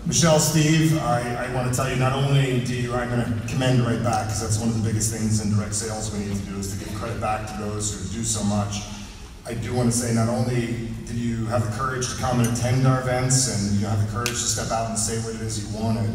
Michelle, Steve, I want to tell you, not only I'm going to commend right back, because that's one of the biggest things in direct sales we need to do, is to give credit back to those who do so much. I do want to say, not only did you have the courage to come and attend our events, and you have the courage to step out and say what it is you wanted,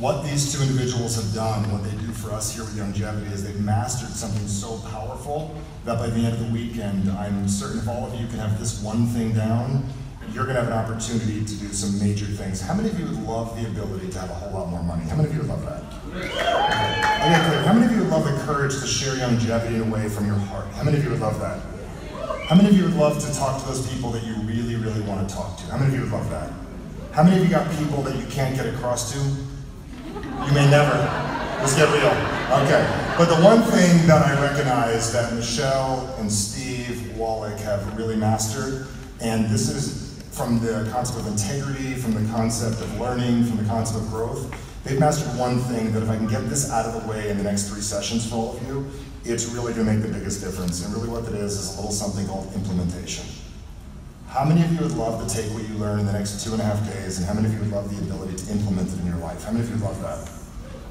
what these two individuals have done, what they do for us here with Youngevity, is they've mastered something so powerful that by the end of the weekend, I'm certain if all of you can have this one thing down, you're going to have an opportunity to do some major things. How many of you would love the ability to have a whole lot more money? How many of you would love that? Okay, clear. How many of you would love the courage to share Youngevity in a way from your heart? How many of you would love that? How many of you would love to talk to those people that you really, really want to talk to? How many of you would love that? How many of you got people that you can't get across to? You may never. Let's get real. Okay. But the one thing that I recognize that Michelle and Steve Wallach have really mastered, and this is from the concept of integrity, from the concept of learning, from the concept of growth, they've mastered one thing that if I can get this out of the way in the next 3 sessions for all of you, it's really going to make the biggest difference. And really what it is a little something called implementation. How many of you would love to take what you learn in the next 2.5 days, and how many of you would love the ability to implement it in your life? How many of you would love that?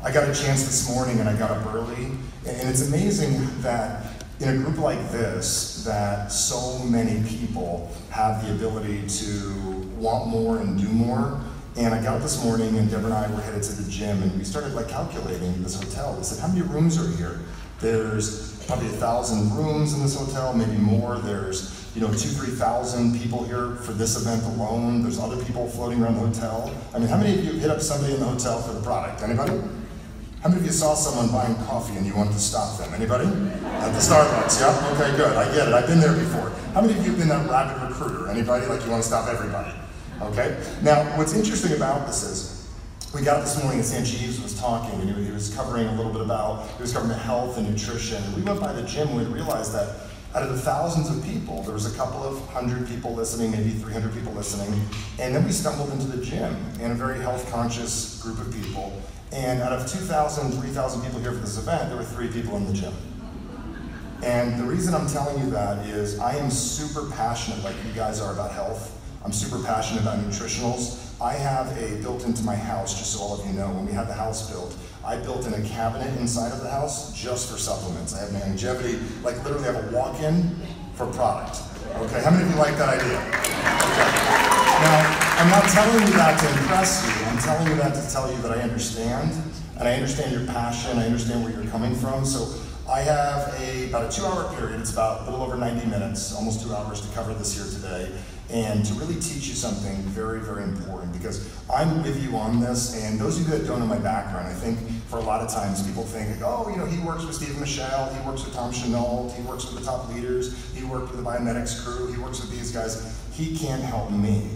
I got a chance this morning and I got up early, and it's amazing that in a group like this, that so many people have the ability to want more and do more. And I got up this morning and Deborah and I were headed to the gym, and we started calculating this hotel. We said, how many rooms are here? There's probably 1,000 rooms in this hotel, maybe more. There's 2,000-3,000 people here for this event alone. There's other people floating around the hotel. I mean, how many of you hit up somebody in the hotel for the product? Anybody? How many of you saw someone buying coffee and you wanted to stop them? Anybody? At the Starbucks, yeah? Okay, good, I get it, I've been there before. How many of you have been that rabid recruiter? Anybody? Like you want to stop everybody? Okay? Now, what's interesting about this is, we got up this morning and Sanjeev was talking, and he was covering a little bit about, he was covering the health and nutrition. And we went by the gym and we realized that out of the thousands of people, there was a couple of 100 people listening, maybe 300 people listening, and then we stumbled into the gym, and a very health-conscious group of people. And out of 2,000, 3,000 people here for this event, there were 3 people in the gym. And the reason I'm telling you that is I am super passionate, like you guys are, about health. I'm super passionate about nutritionals. I have a built into my house, just so all of you know, when we had the house built, I built in a cabinet inside of the house just for supplements. I have my Youngevity, literally I have a walk-in for product. Okay, how many of you like that idea? Okay. Now, I'm not telling you that to impress you. I'm telling you that to tell you that I understand, and I understand your passion, I understand where you're coming from. So I have about a 2-hour period. It's about a little over 90 minutes, almost 2 hours to cover this here today, and to really teach you something very, very important, because I'm with you on this. And those of you that don't know my background, I think for a lot of times people think, oh, he works with Steve and Michelle, he works with Tom Chenault, he works with the top leaders, he worked with the Biomedics crew, he works with these guys. He can't help me.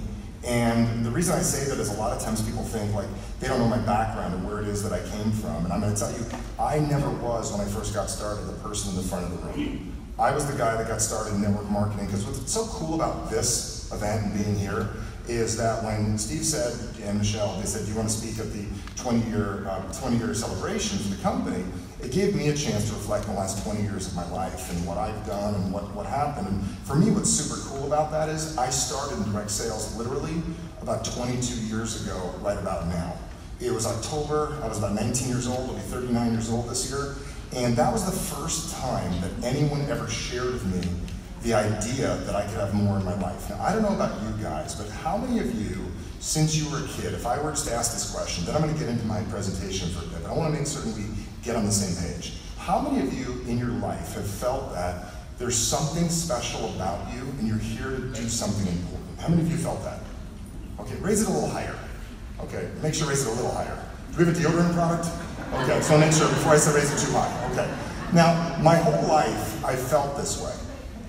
And the reason I say that is a lot of times people think they don't know my background and where it is that I came from. And I'm going to tell you, I never was, when I first got started, the person in the front of the room. I was the guy that got started in network marketing, because what's so cool about this event and being here is that when Steve said, and Michelle, they said, do you want to speak at the 20-year celebration for the company? It gave me a chance to reflect on the last 20 years of my life and what I've done and what happened. And for me, what's super cool about that is I started in direct sales literally about 22 years ago, right about now. It was October, I was about 19 years old, I'll be 39 years old this year. And that was the first time that anyone ever shared with me the idea that I could have more in my life. Now, I don't know about you guys, but how many of you, since you were a kid, if I were just to ask this question, then I'm going to get into my presentation for a bit, but I want to make certain we get on the same page. How many of you in your life have felt that there's something special about you and you're here to do something important? How many of you felt that? Okay, raise it a little higher. Okay, make sure raise it a little higher. Do we have a deodorant product? Okay, so make sure before I say raise it too high. Okay. Now, my whole life, I felt this way.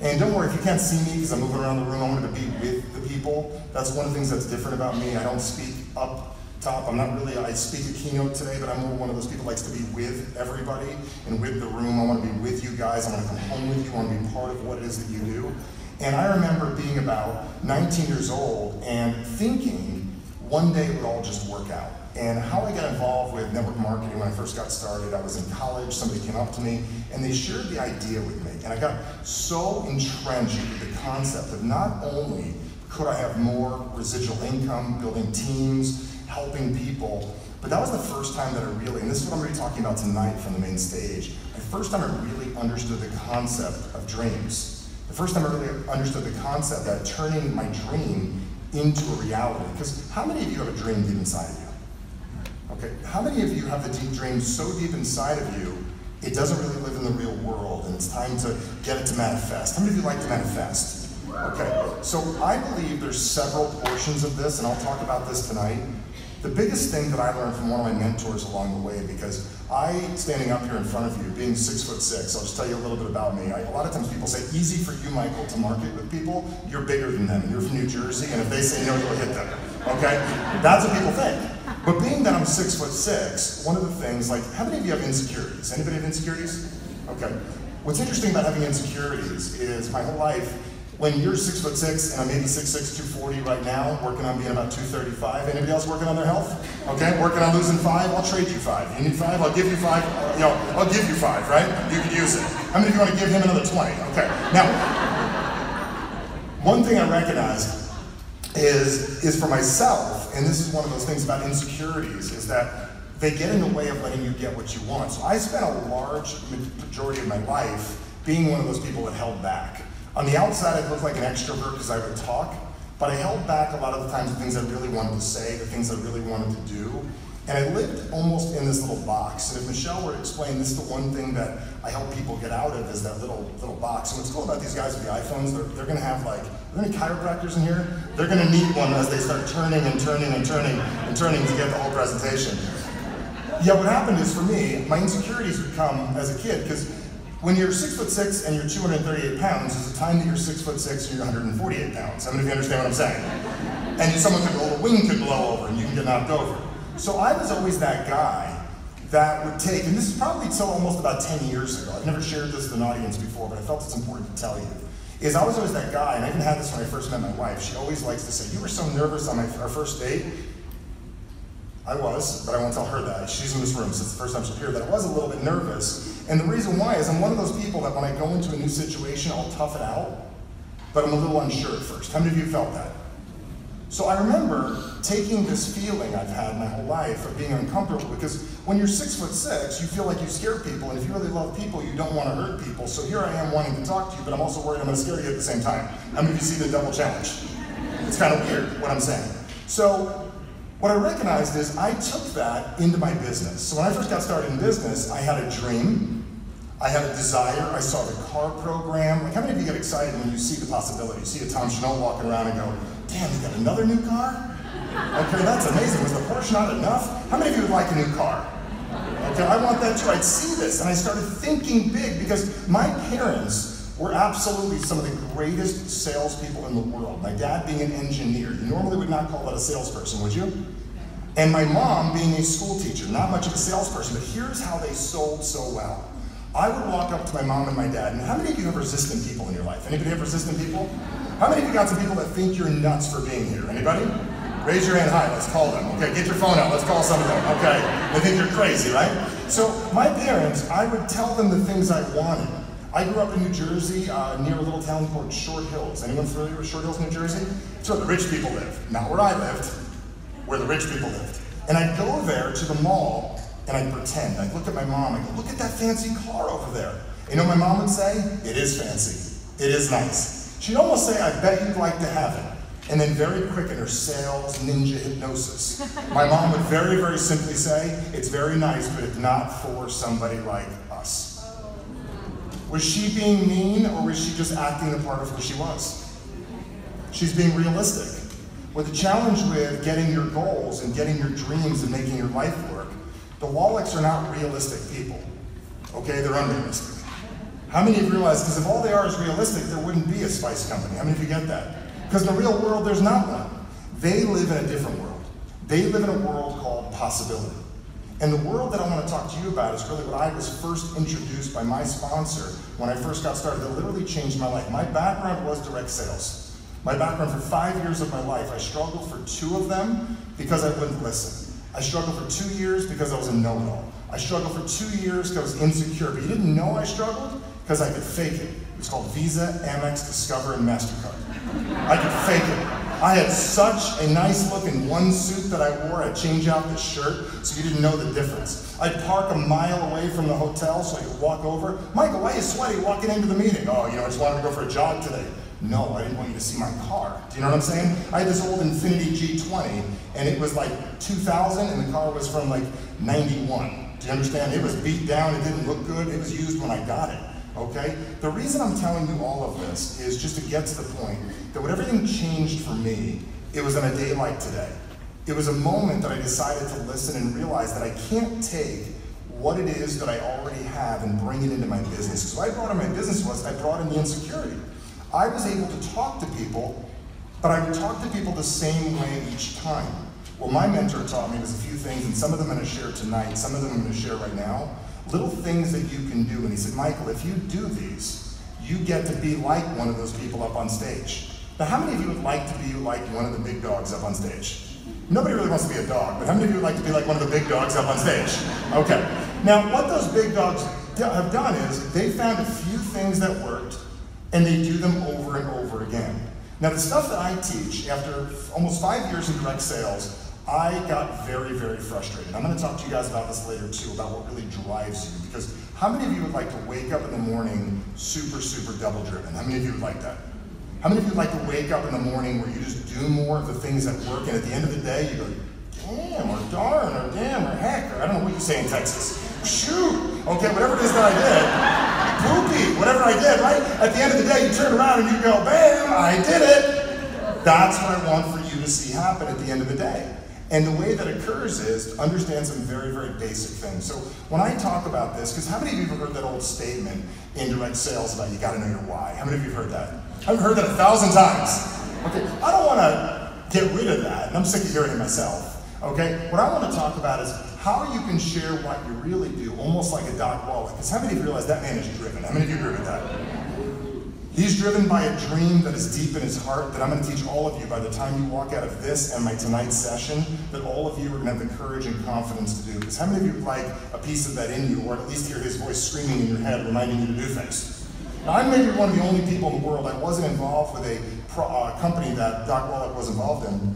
And don't worry, if you can't see me because I'm moving around the room, I wanted to be with the people. That's one of the things that's different about me. I don't speak up top. I speak a keynote today, but I'm more one of those people who likes to be with everybody and with the room. I want to be with you guys. I want to come home with you. I want to be part of what it is that you do. And I remember being about 19 years old and thinking one day it would all just work out. And how I got involved with network marketing when I first got started, I was in college, somebody came up to me, and they shared the idea with me. And I got so entrenched with the concept of not only could I have more residual income, building teams, helping helping people. But that was the first time that I really, and this is what I'm going to be talking about tonight from the main stage, the first time I really understood the concept of dreams. The first time I really understood the concept that turning my dream into a reality. Because how many of you have a dream deep inside of you? Okay, how many of you have the deep dream so deep inside of you, it doesn't really live in the real world, and it's time to get it to manifest? How many of you like to manifest? Okay, so I believe there's several portions of this, and I'll talk about this tonight. The biggest thing that I learned from one of my mentors along the way, because standing up here in front of you, being 6'6", I'll just tell you a little bit about me. A lot of times people say, easy for you, Michael, to market with people. You're bigger than them, and you're from New Jersey, and if they say no, you'll hit them, okay? That's what people think. But being that I'm 6'6", one of the things, like, how many of you have insecurities? Anybody have insecurities? Okay. What's interesting about having insecurities is my whole life, when you're 6'6", and I'm maybe 6'6", 240 right now, working on being about 235. Anybody else working on their health? Okay, working on losing 5, I'll trade you 5. You need 5, I'll give you 5. I'll give you 5, right? You can use it. How many of you want to give him another 20? Okay, now, one thing I recognized is for myself, and this is one of those things about insecurities, is that they get in the way of letting you get what you want. So I spent a large majority of my life being one of those people that held back. On the outside, I looked like an extrovert because I would talk, but I held back a lot of the times the things I really wanted to say, the things I really wanted to do, and I lived almost in this little box. And if Michelle were to explain, this is the one thing that I help people get out of, is that little box. And what's cool about these guys with the iPhones, they're going to have are there any chiropractors in here? They're going to need one as they start turning and turning and turning and turning to get the whole presentation. Yeah, what happened is, for me, my insecurities would come as a kid, because when you're 6'6" and you're 238 pounds, there's a time that you're 6'6" and you're 148 pounds. How many of you understand what I'm saying? And a wing could blow over and you can get knocked over. So I was always that guy that would take, and this is probably till almost about 10 years ago. I've never shared this with an audience before, but I felt it's important to tell you, is I was always that guy, and I even had this when I first met my wife. She always likes to say, you were so nervous on our first date. I was, but I won't tell her that. She's in this room, so it's the first time she'll hear that. I was a little bit nervous. And the reason why is I'm one of those people that when I go into a new situation, I'll tough it out, but I'm a little unsure at first. How many of you felt that? So I remember taking this feeling I've had my whole life of being uncomfortable, because when you're 6'6", you feel like you scare people, and if you really love people, you don't want to hurt people. So here I am wanting to talk to you, but I'm also worried I'm going to scare you at the same time. How many of you see the double challenge? It's kind of weird what I'm saying. So what I recognized is I took that into my business. So when I first got started in business, I had a dream, I had a desire, I saw the car program. Like, how many of you get excited when you see the possibility? You see a Tom Chanel walking around and go, damn, you got another new car? Okay, that's amazing. Was the Porsche not enough? How many of you would like a new car? Okay, I want that too. I'd see this, and I started thinking big, because my parents were absolutely some of the greatest salespeople in the world. My dad being an engineer. You normally would not call that a salesperson, would you? And my mom being a school teacher, not much of a salesperson, but here's how they sold so well. I would walk up to my mom and my dad, and how many of you have resistant people in your life? Anybody have resistant people? How many of you got some people that think you're nuts for being here? Anybody? Raise your hand high, let's call them. Okay, get your phone out, let's call some of them. Okay, they think you're crazy, right? So my parents, I would tell them the things I wanted. I grew up in New Jersey, near a little town called Short Hills. Anyone familiar with Short Hills, New Jersey? It's where the rich people live. Not where I lived, where the rich people lived. And I'd go there to the mall, and I'd pretend. I'd look at my mom, I'd go, look at that fancy car over there. You know what my mom would say? It is fancy. It is nice. She'd almost say, I bet you'd like to have it. And then very quick in her sales ninja hypnosis, my mom would very, very simply say, it's very nice, but it's not for somebody like us. Was she being mean, or was she just acting the part of who she was? She's being realistic. With the challenge with getting your goals and getting your dreams and making your life work, the Wallachs are not realistic people. Okay, they're unrealistic. How many of you realize, because if all they are is realistic, there wouldn't be a spice company. How many of you get that? Because in the real world, there's not one. They live in a different world. They live in a world called possibility. And the world that I want to talk to you about is really what I was first introduced by my sponsor when I first got started. That literally changed my life. My background was direct sales. My background for 5 years of my life, I struggled for 2 of them because I wouldn't listen. I struggled for 2 years because I was a know-it-all. I struggled for 2 years because I was insecure. But you didn't know I struggled because I could fake it. It was called Visa, Amex, Discover, and MasterCard. I could fake it. I had such a nice looking one suit that I wore. I'd change out the shirt so you didn't know the difference. I'd park a mile away from the hotel so I could walk over. Michael, why are you sweaty walking into the meeting? Oh, I just wanted to go for a jog today. No, I didn't want you to see my car. Do you know what I'm saying? I had this old Infiniti G20 and it was like 2000 and the car was from like 91. Do you understand? It was beat down, it didn't look good, it was used when I got it. Okay? The reason I'm telling you all of this is just to get to the point that when everything changed for me, it was on a day like today. It was a moment that I decided to listen and realize that I can't take what it is that I already have and bring it into my business. Because what I brought in my business was, I brought in the insecurity. I was able to talk to people, but I would talk to people the same way each time. What my mentor taught me was a few things, and some of them I'm going to share tonight, some of them I'm going to share right now. Little things that you can do. And he said, Michael, if you do these, you get to be like one of those people up on stage. Now, how many of you would like to be like one of the big dogs up on stage? Nobody really wants to be a dog, but how many of you would like to be like one of the big dogs up on stage? Okay. Now, what those big dogs have done is they found a few things that worked, and they do them over and over again. Now, the stuff that I teach, after almost 5 years in direct sales, I got very, very frustrated. I'm going to talk to you guys about this later too, about what really drives you. Because how many of you would like to wake up in the morning super, super double driven? How many of you would like that? How many of you would like to wake up in the morning where you just do more of the things that work, and at the end of the day you go, damn, or darn, or damn, or heck, or I don't know what you say in Texas. Shoot, okay, whatever it is that I did, poopy, whatever I did, right? At the end of the day, you turn around and you go, bam, I did it. That's what I want for you to see happen at the end of the day. And the way that occurs is to understand some very, very basic things. So when I talk about this, because how many of you have heard that old statement in direct sales about you gotta know your why? How many of you have heard that? I've heard that 1,000 times. Okay, I don't wanna get rid of that, and I'm sick of hearing it myself. Okay, what I wanna talk about is how you can share what you really do, almost like a Doc Wallach. Because how many of you realize that man is driven? How many of you agree with that? He's driven by a dream that is deep in his heart that I'm going to teach all of you by the time you walk out of this and my tonight's session, that all of you are going to have the courage and confidence to do. Because how many of you would like a piece of that in you, or at least hear his voice screaming in your head, reminding you to do things? Now, I'm maybe one of the only people in the world that wasn't involved with a company that Doc Wallach was involved in,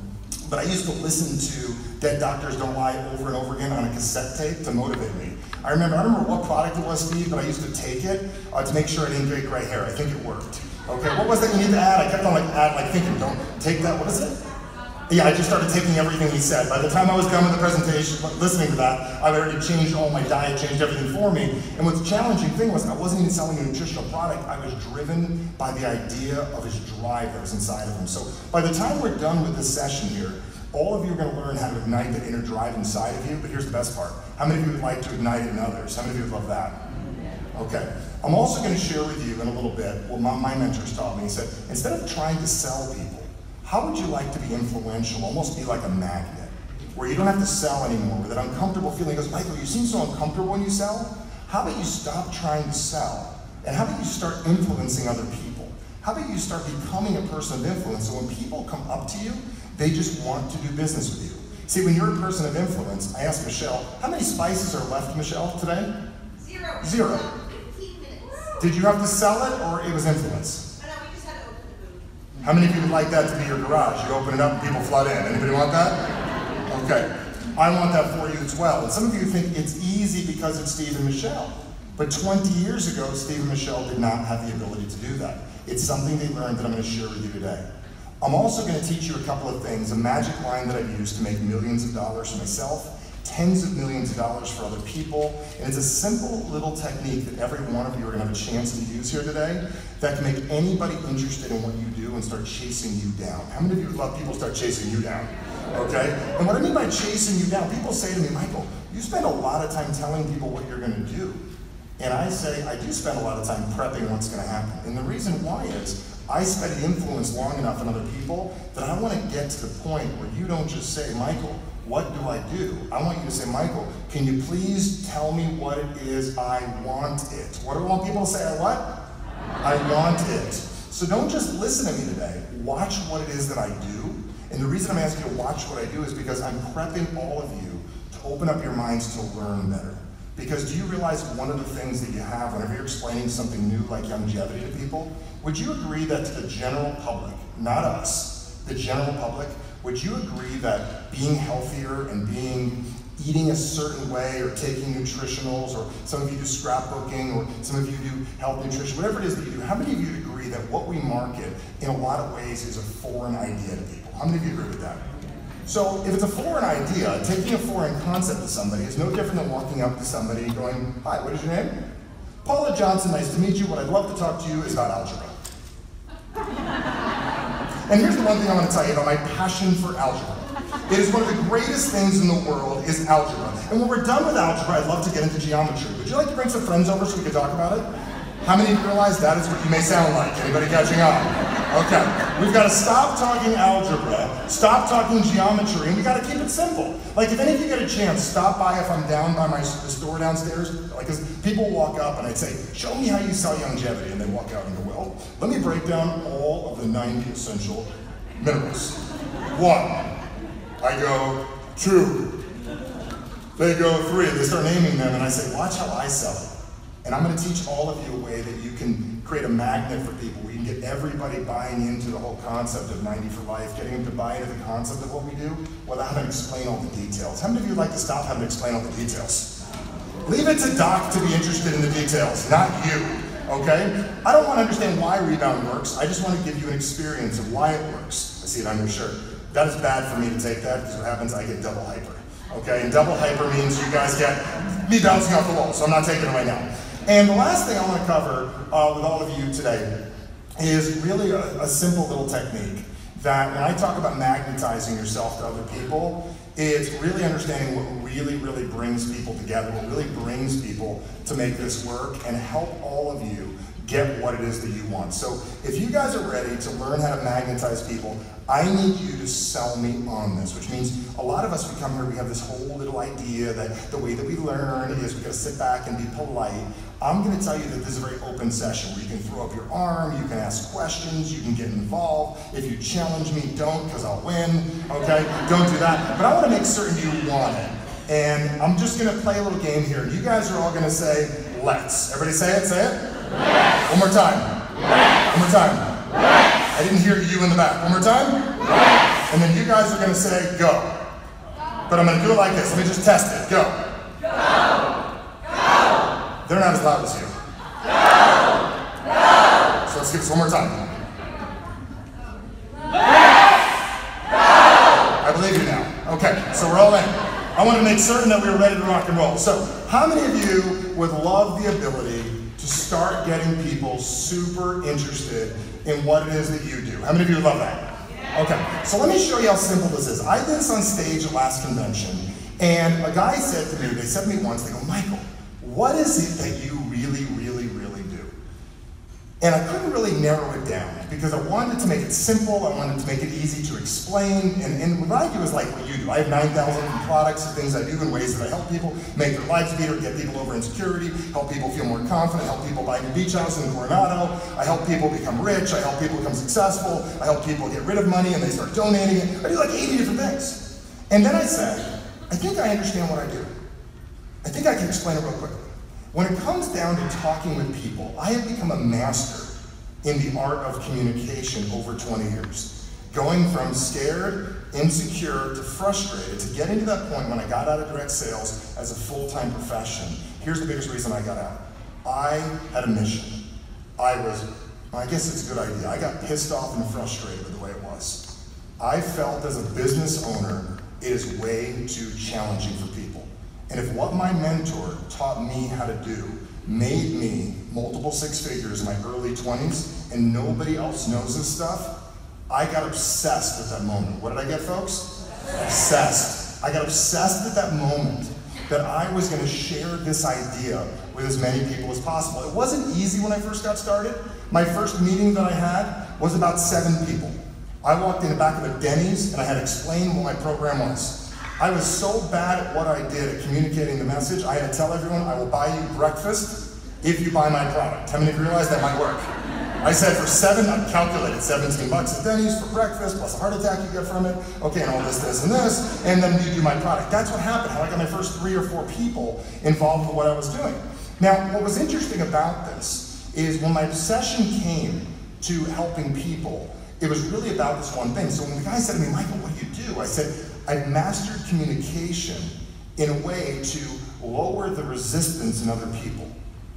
but I used to listen to Dead Doctors Don't Lie over and over again on a cassette tape to motivate me. I don't remember what product it was, Steve, but I used to take it to make sure I didn't get gray hair. I think it worked. Okay, what was that you need to add? I kept on thinking, don't take that, what is it? Yeah, I just started taking everything he said. By the time I was done with the presentation, listening to that, I already changed all my diet, changed everything for me. And what's the challenging thing was I wasn't even selling a nutritional product. I was driven by the idea of his drive that was inside of him. So by the time we're done with this session here, all of you are going to learn how to ignite the inner drive inside of you, but here's the best part. How many of you would like to ignite it in others? How many of you would love that? Okay. I'm also going to share with you in a little bit what my mentors taught me. He said, instead of trying to sell people, how would you like to be influential, almost be like a magnet, where you don't have to sell anymore, with that uncomfortable feeling. He goes, Michael, you seem so uncomfortable when you sell. How about you stop trying to sell? And how about you start influencing other people? How about you start becoming a person of influence, so when people come up to you, they just want to do business with you. See, when you're a person of influence, I asked Michelle, how many spices are left, Michelle, today? Zero. Zero. 15 minutes. Did you have to sell it, or it was influence? Oh, no, we just had to open the booth. How many of you would like that to be your garage? You open it up and people flood in. Anybody want that? Okay. I want that for you as well. And some of you think it's easy because it's Steve and Michelle. But 20 years ago, Steve and Michelle did not have the ability to do that. It's something they learned that I'm going to share with you today. I'm also going to teach you a couple of things, a magic line that I've used to make millions of dollars for myself, tens of millions of dollars for other people, and it's a simple little technique that every one of you are going to have a chance to use here today that can make anybody interested in what you do and start chasing you down. How many of you would love people start chasing you down? Okay? And what I mean by chasing you down, people say to me, Michael, you spend a lot of time telling people what you're going to do. And I say, I do spend a lot of time prepping what's going to happen. And the reason why is, I study influence long enough on other people that I want to get to the point where you don't just say, Michael, what do I do? I want you to say, Michael, can you please tell me what it is I want it? What do I want people to say? I what? I want it. So don't just listen to me today. Watch what it is that I do. And the reason I'm asking you to watch what I do is because I'm prepping all of you to open up your minds to learn better. Because do you realize one of the things that you have whenever you're explaining something new like Youngevity to people, would you agree that to the general public, not us, the general public, would you agree that being healthier and eating a certain way, or taking nutritionals, or some of you do scrapbooking, or some of you do health nutrition, whatever it is that you do, how many of you agree that what we market in a lot of ways is a foreign idea to people? How many of you agree with that? So if it's a foreign idea, taking a foreign concept to somebody is no different than walking up to somebody and going, "Hi, what is your name?" "Paula Johnson, nice to meet you. What I'd love to talk to you is about algebra." And here's the one thing I want to tell you about my passion for algebra. It is one of the greatest things in the world is algebra. And when we're done with algebra, I'd love to get into geometry. Would you like to bring some friends over so we could talk about it? How many of you realize that is what you may sound like? Anybody catching on? Okay, we've got to stop talking algebra, stop talking geometry, and we got to keep it simple. Like, if any of you get a chance, stop by if I'm down by the store downstairs. Like, because people walk up and I'd say, "Show me how you sell Youngevity," and they walk out and go, "Well, let me break down all of the 90 essential minerals. 1. I go 2. They go 3. They start naming them, and I say, "Watch how I sell it." And I'm going to teach all of you a way that you can create a magnet for people, where you can get everybody buying into the whole concept of 90 for life, getting them to buy into the concept of what we do without having to explain all the details. How many of you would like to stop having to explain all the details? Leave it to Doc to be interested in the details, not you, okay? I don't want to understand why Rebound works. I just want to give you an experience of why it works. I see it on your shirt. That is bad for me to take that, because what happens, I get double hyper. Okay, and double hyper means you guys get me bouncing off the wall, so I'm not taking it right now. And the last thing I want to cover with all of you today is really a simple little technique that, when I talk about magnetizing yourself to other people, it's really understanding what really brings people together, what really brings people to make this work and help all of you get what it is that you want. So if you guys are ready to learn how to magnetize people, I need you to sell me on this, which means a lot of us, we come here, we have this whole little idea that the way that we learn is we gotta sit back and be polite. I'm gonna tell you that this is a very open session where you can throw up your arm, you can ask questions, you can get involved. If you challenge me, don't, because I'll win, okay? Don't do that. But I wanna make certain you want it. And I'm just gonna play a little game here. You guys are all gonna say, "Let's." Everybody say it, say it. Let's. One more time. Let's. One more time. Let's. I didn't hear you in the back. One more time. Let's. And then you guys are going to say, "Go." Go. But I'm going to do it like this. Let me just test it. Go. Go. Go. They're not as loud as you. Go. Go. So let's give this one more time. Let's. Go. I believe you now. Okay, so we're all in. I want to make certain that we are ready to rock and roll. So how many of you would love the ability to start getting people super interested in what it is that you do? How many of you would love that? Yeah. Okay, so let me show you how simple this is. I did this on stage at last convention, and a guy said to me, they said to me once, they go, "Michael, what is it that you really do?" And I couldn't really narrow it down, because I wanted to make it simple, I wanted to make it easy to explain, and what I do is like what you do. I have 9,000 products and things I do in ways that I help people make their lives better, get people over insecurity, help people feel more confident, help people buy a new beach house in Coronado, I help people become rich, I help people become successful, I help people get rid of money and they start donating it. I do like 80 different things. And then I said, I think I understand what I do. I think I can explain it real quickly. When it comes down to talking with people, I have become a master in the art of communication over 20 years. Going from scared, insecure, to frustrated, to getting to that point when I got out of direct sales as a full-time profession. Here's the biggest reason I got out. I had a mission. I guess it's a good idea. I got pissed off and frustrated with the way it was. I felt as a business owner, it is way too challenging for people. And if what my mentor taught me how to do made me multiple six figures in my early 20s, and nobody else knows this stuff, I got obsessed at that moment. What did I get, folks? Obsessed. I got obsessed at that moment that I was going to share this idea with as many people as possible. It wasn't easy when I first got started. My first meeting that I had was about 7 people. I walked in the back of a Denny's and I had to explain what my program was. I was so bad at what I did at communicating the message, I had to tell everyone, I will buy you breakfast if you buy my product. How many of you realize that might work? I said for I calculated 17 bucks at Denny's for breakfast, plus a heart attack you get from it, okay, and all this, and this, and then you do my product. That's what happened, how I got my first 3 or 4 people involved with what I was doing. Now, what was interesting about this is when my obsession came to helping people, it was really about this one thing. So when the guy said to me, Michael, what do you do? I said, I've mastered communication in a way to lower the resistance in other people.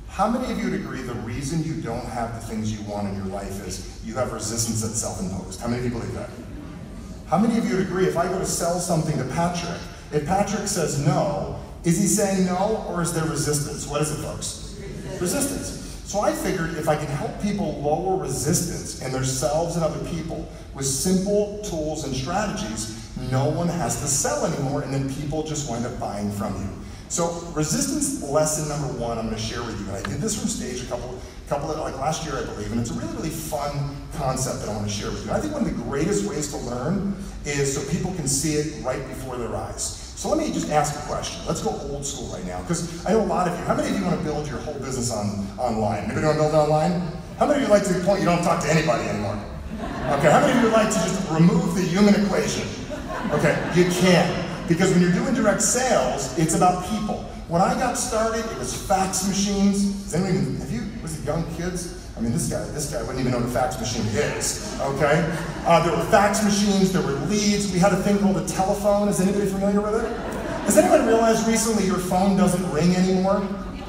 How many of you would agree the reason you don't have the things you want in your life is you have resistance that's self-imposed? How many of you believe that? How many of you would agree if I go to sell something to Patrick, if Patrick says no, is he saying no or is there resistance? What is it, folks? Resistance. So I figured if I can help people lower resistance in themselves and other people with simple tools and strategies, no one has to sell anymore, and then people just wind up buying from you. So resistance lesson number one I'm going to share with you, and I did this from stage a couple of, like last year I believe, and it's a really, really fun concept that I want to share with you. I think one of the greatest ways to learn is so people can see it right before their eyes. So let me just ask a question. Let's go old school right now, because I know a lot of you, how many of you want to build your whole business online? Anybody want to build it online? How many of you like to the point you don't talk to anybody anymore? Okay, how many of you would like to just remove the human equation? Okay, you can't, because when you're doing direct sales, it's about people. When I got started, it was fax machines. Does anyone, was it young kids? I mean, this guy wouldn't even know what a fax machine is, okay? There were fax machines, there were leads. We had a thing called a telephone. Is anybody familiar with it? Has anyone realized recently your phone doesn't ring anymore?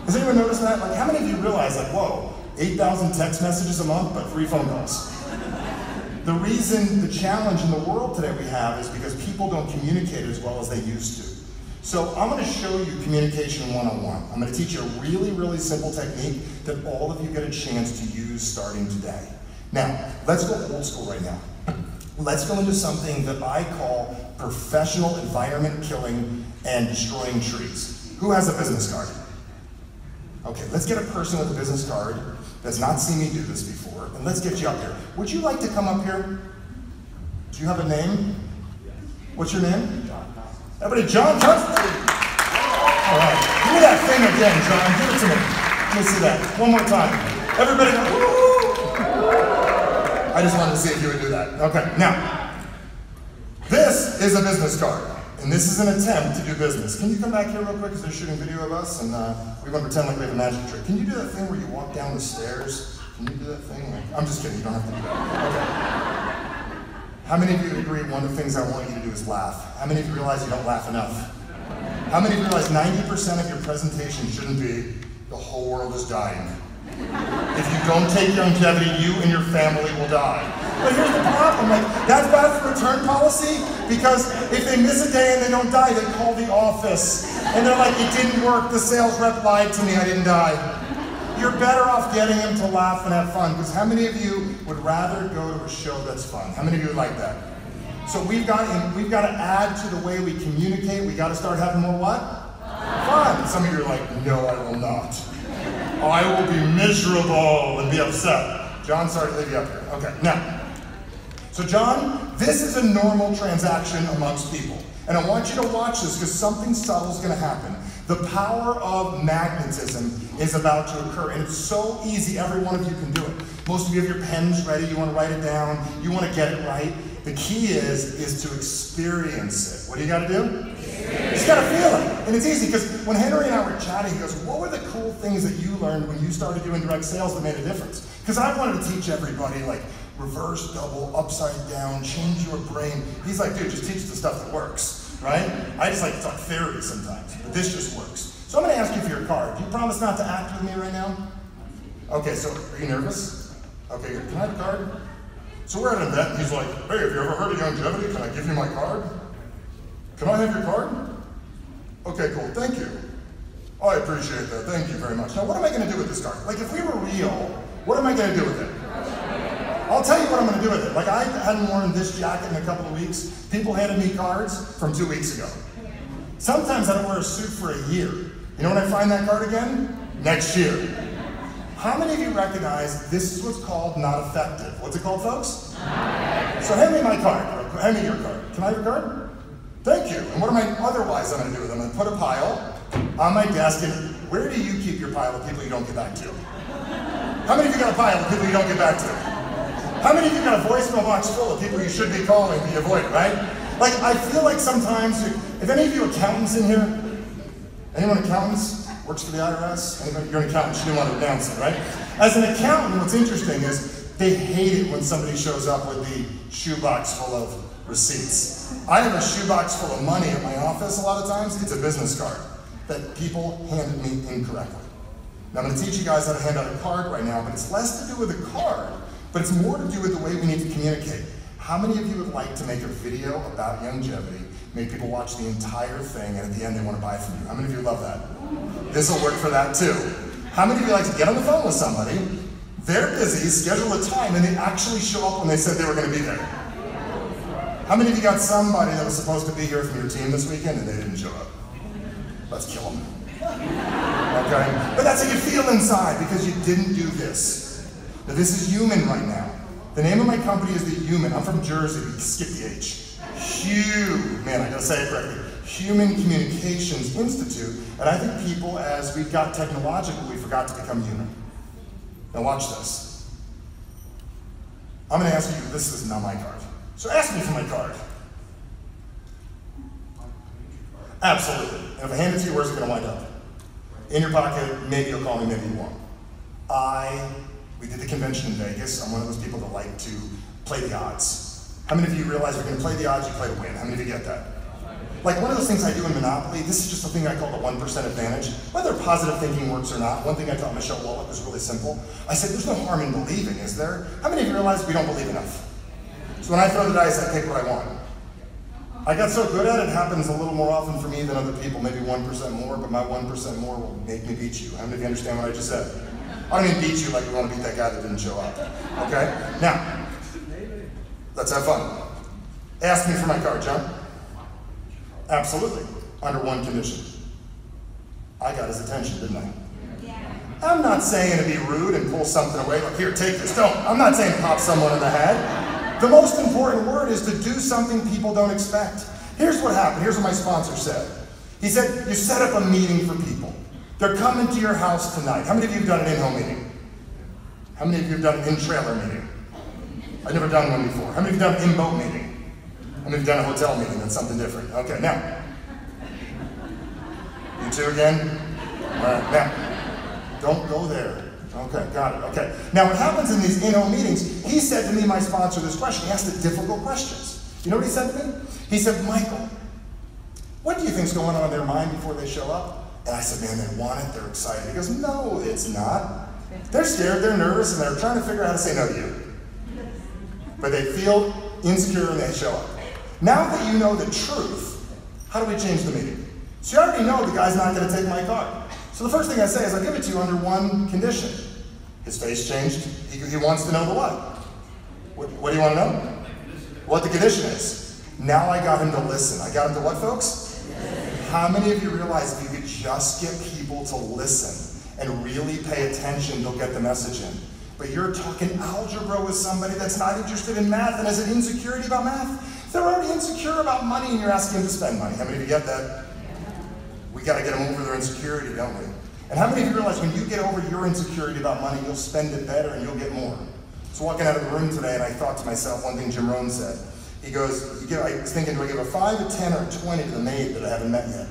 Has anyone noticed that? Like, how many of you realize, like, whoa, 8,000 text messages a month, but 3 phone calls? The reason, the challenge in the world today we have is because people don't communicate as well as they used to. So I'm going to show you communication 101. I'm going to teach you a really, really simple technique that all of you get a chance to use starting today. Now, let's go old school right now. Let's go into something that I call professional environment killing and destroying trees. Who has a business card? Okay, let's get a person with a business card that's not seen me do this before, and let's get you up here. Would you like to come up here? Do you have a name? What's your name? Everybody, John Johnson. All right, give me that thing again, John. Give it to me. Let me see that. One more time. Everybody, woo! I just wanted to see if you would do that. Okay, now, this is a business card, and this is an attempt to do business. Can you come back here real quick, because they're shooting video of us, and we want to pretend like we have a magic trick. Can you do that thing where you walk down the stairs? Can you do that thing? I'm just kidding, you don't have to do that. Okay. How many of you agree one of the things I want you to do is laugh? How many of you realize you don't laugh enough? How many of you realize 90% of your presentation shouldn't be, the whole world is dying? If you don't take Youngevity, you and your family will die. But here's the problem, like, that's bad for return policy, because if they miss a day and they don't die, they call the office. And they're like, it didn't work, the sales rep lied to me, I didn't die. You're better off getting them to laugh and have fun, because how many of you would rather go to a show that's fun? How many of you would like that? So we've got to add to the way we communicate. We got to start having more what? Fun. Some of you are like, no, I will not. I will be miserable and be upset. John, sorry to leave you up here. Okay, now, so John, this is a normal transaction amongst people. And I want you to watch this, because something subtle is going to happen. The power of magnetism is about to occur, and it's so easy, every one of you can do it. Most of you have your pens ready, you want to write it down, you want to get it right. The key is to experience it. What do you got to do? You just got to feel it. And it's easy, because when Henry and I were chatting, he goes, what were the cool things that you learned when you started doing direct sales that made a difference? Because I wanted to teach everybody, like, reverse, double, upside down, change your brain. He's like, dude, just teach the stuff that works. Right? I just like to talk theory sometimes, but this just works. So I'm going to ask you for your card. Do you promise not to act with me right now? Okay, so are you nervous? Okay, good. Can I have a card? So we're at an event, and he's like, hey, have you ever heard of Youngevity? Can I give you my card? Can I have your card? Okay, cool, thank you. Oh, I appreciate that, thank you very much. Now, what am I going to do with this card? Like, if we were real, what am I going to do with it? I'll tell you what I'm going to do with it. Like, I hadn't worn this jacket in a couple of weeks. People handed me cards from 2 weeks ago. Sometimes I don't wear a suit for a year. You know when I find that card again? Next year. How many of you recognize this is what's called not effective? What's it called, folks? So hand me my card. Hand me your card. Can I have your card? Thank you. And what am I otherwise I'm going to do with it? I'm going to put a pile on my desk. And where do you keep your pile of people you don't get back to? How many of you got a pile of people you don't get back to? How many of you got a voicemail box full of people you should be calling but you avoid, right? Like, I feel like sometimes, if any of you accountants in here, anyone accountants, works for the IRS? Anybody? You're an accountant, you didn't want to announce it, right? As an accountant, what's interesting is, they hate it when somebody shows up with the shoebox full of receipts. I have a shoebox full of money at my office a lot of times. It's a business card that people handed me incorrectly. Now I'm going to teach you guys how to hand out a card right now, but it's less to do with the card, but it's more to do with the way we need to communicate. How many of you would like to make a video about Youngevity, make people watch the entire thing, and at the end they want to buy from you? How many of you love that? This will work for that too. How many of you like to get on the phone with somebody, they're busy, schedule a time, and they actually show up when they said they were going to be there? How many of you got somebody that was supposed to be here from your team this weekend and they didn't show up? Let's kill them. Okay? But that's how you feel inside because you didn't do this. Now this is human right now. The name of my company is The Human. I'm from Jersey, skip the H. Man, I gotta say it correctly. Human Communications Institute. And I think people, as we've got technological, we forgot to become human. Now watch this. I'm gonna ask you, this is not my card. So ask me for my card. Absolutely. And if I hand it to you, where's it gonna wind up? In your pocket, maybe you'll call me, maybe you won't. We did the convention in Vegas. I'm one of those people that like to play the odds. How many of you realize we're gonna play the odds, you play to win? How many of you get that? Like one of those things I do in Monopoly, this is just a thing I call the 1% advantage. Whether positive thinking works or not, one thing I taught Michelle Wallach was really simple. I said, there's no harm in believing, is there? How many of you realize we don't believe enough? So when I throw the dice, I pick what I want. I got so good at it, it happens a little more often for me than other people, maybe 1% more, but my 1% more will make me beat you. How many of you understand what I just said? I don't even beat you like we want to beat that guy that didn't show up. Okay? Now, let's have fun. Ask me for my card, John. Absolutely. Under one condition. I got his attention, didn't I? Yeah. I'm not saying to be rude and pull something away, like, here, take this. Don't. I'm not saying pop someone in the head. The most important word is to do something people don't expect. Here's what happened. Here's what my sponsor said. He said, you set up a meeting for people. They're coming to your house tonight. How many of you have done an in-home meeting? How many of you have done an in-trailer meeting? I've never done one before. How many of you have done an in-boat meeting? How many of you have done a hotel meeting? That's something different. Okay, now. You two again? All right, now. Don't go there. Okay, got it, okay. Now what happens in these in-home meetings, he said to me, my sponsor, this question. He asked the difficult questions. You know what he said to me? He said, Michael, what do you think's going on in their mind before they show up? And I said, man, they want it, they're excited. He goes, no, it's not. They're scared, they're nervous, and they're trying to figure out how to say no to you. But they feel insecure and they show up. Now that you know the truth, how do we change the meeting? So you already know the guy's not going to take my card. So the first thing I say is I give it to you under one condition. His face changed. He wants to know the what. What do you want to know? What the condition is. Now I got him to listen. I got him to what, folks? How many of you realize if you could just get people to listen and really pay attention, they'll get the message in? But you're talking algebra with somebody that's not interested in math and has an insecurity about math. They're already insecure about money and you're asking them to spend money. How many of you get that? We got to get them over their insecurity, don't we? And how many of you realize when you get over your insecurity about money, you'll spend it better and you'll get more? So walking out of the room today and I thought to myself, one thing Jim Rohn said. He goes, I was thinking, do I give a 5, a 10, or a 20 to the maid that I haven't met yet?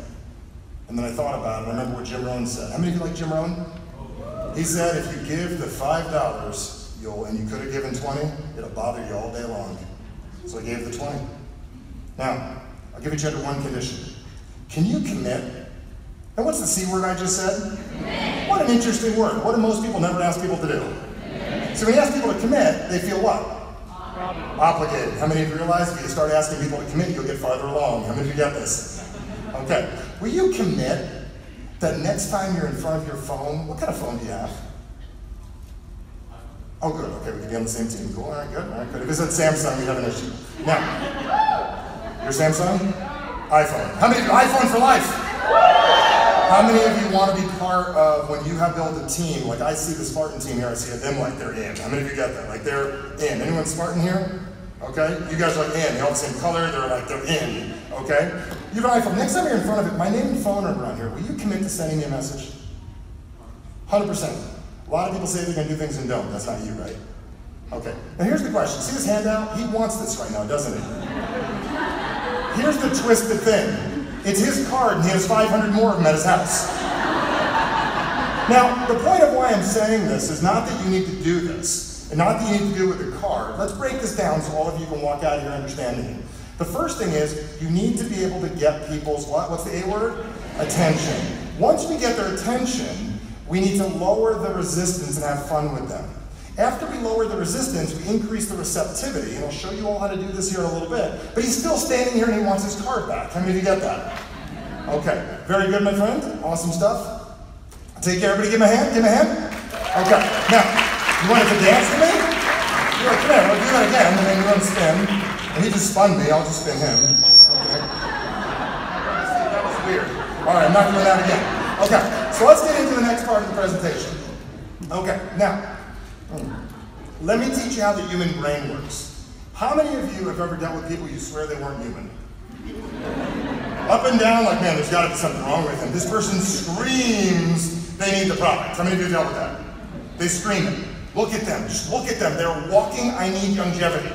And then I thought about it, and I remember what Jim Rohn said. How many of you like Jim Rohn? He said, if you give the $5, and you could have given 20, it'll bother you all day long. So I gave the 20. Now, I'll give it to you under one condition. Can you commit? And what's the C word I just said? Commit. What an interesting word. What do most people never ask people to do? Commit. So when you ask people to commit, they feel what? Obligated. How many of you realize if you start asking people to commit, you'll get farther along? How many of you get this? Okay. Will you commit that next time you're in front of your phone, what kind of phone do you have? Oh, good. Okay, we can be on the same team. Cool. All right, good. All right, good. If it's at Samsung, you have an issue. Now, your Samsung? iPhone. How many of you iPhone for life? How many of you want to be part of when you have built a team? Like I see the Spartan team here, I see them like they're in. How many of you get that? Like they're in. Anyone Spartan here? Okay? You guys are like in. They all the same color. They're in. Okay? You have an iPhone. Next time you're in front of it, my name and phone number on here. Will you commit to sending me a message? 100%. A lot of people say they're going to do things and don't. That's not you, right? Okay. Now here's the question. See this handout? He wants this right now, doesn't he? Here's the twisted thing. It's his card, and he has 500 more of them at his house. Now, the point of why I'm saying this is not that you need to do this. and not that you need to do it with a card. Let's break this down so all of you can walk out of here understanding it. The first thing is, you need to be able to get people's, what's the A word? Attention. Once we get their attention, we need to lower the resistance and have fun with them. After we lower the resistance, we increase the receptivity, and I'll show you all how to do this here in a little bit. But he's still standing here and he wants his card back. How many of you get that? Okay, very good, my friend. Awesome stuff. Take care, everybody. Give him a hand. Give him a hand. Okay, now, you wanted to dance with me? You're like, come here, we'll do that again, and then you're going to spin. And he just spun me, I'll just spin him. Okay. That was weird. All right, I'm not doing that again. Okay, so let's get into the next part of the presentation. Okay, now, let me teach you how the human brain works. How many of you have ever dealt with people you swear they weren't human? Up and down, like, man, there's got to be something wrong with him. This person screams they need the product. How many of you have dealt with that? They scream it. Look at them. Just look at them. They're walking, I need Youngevity.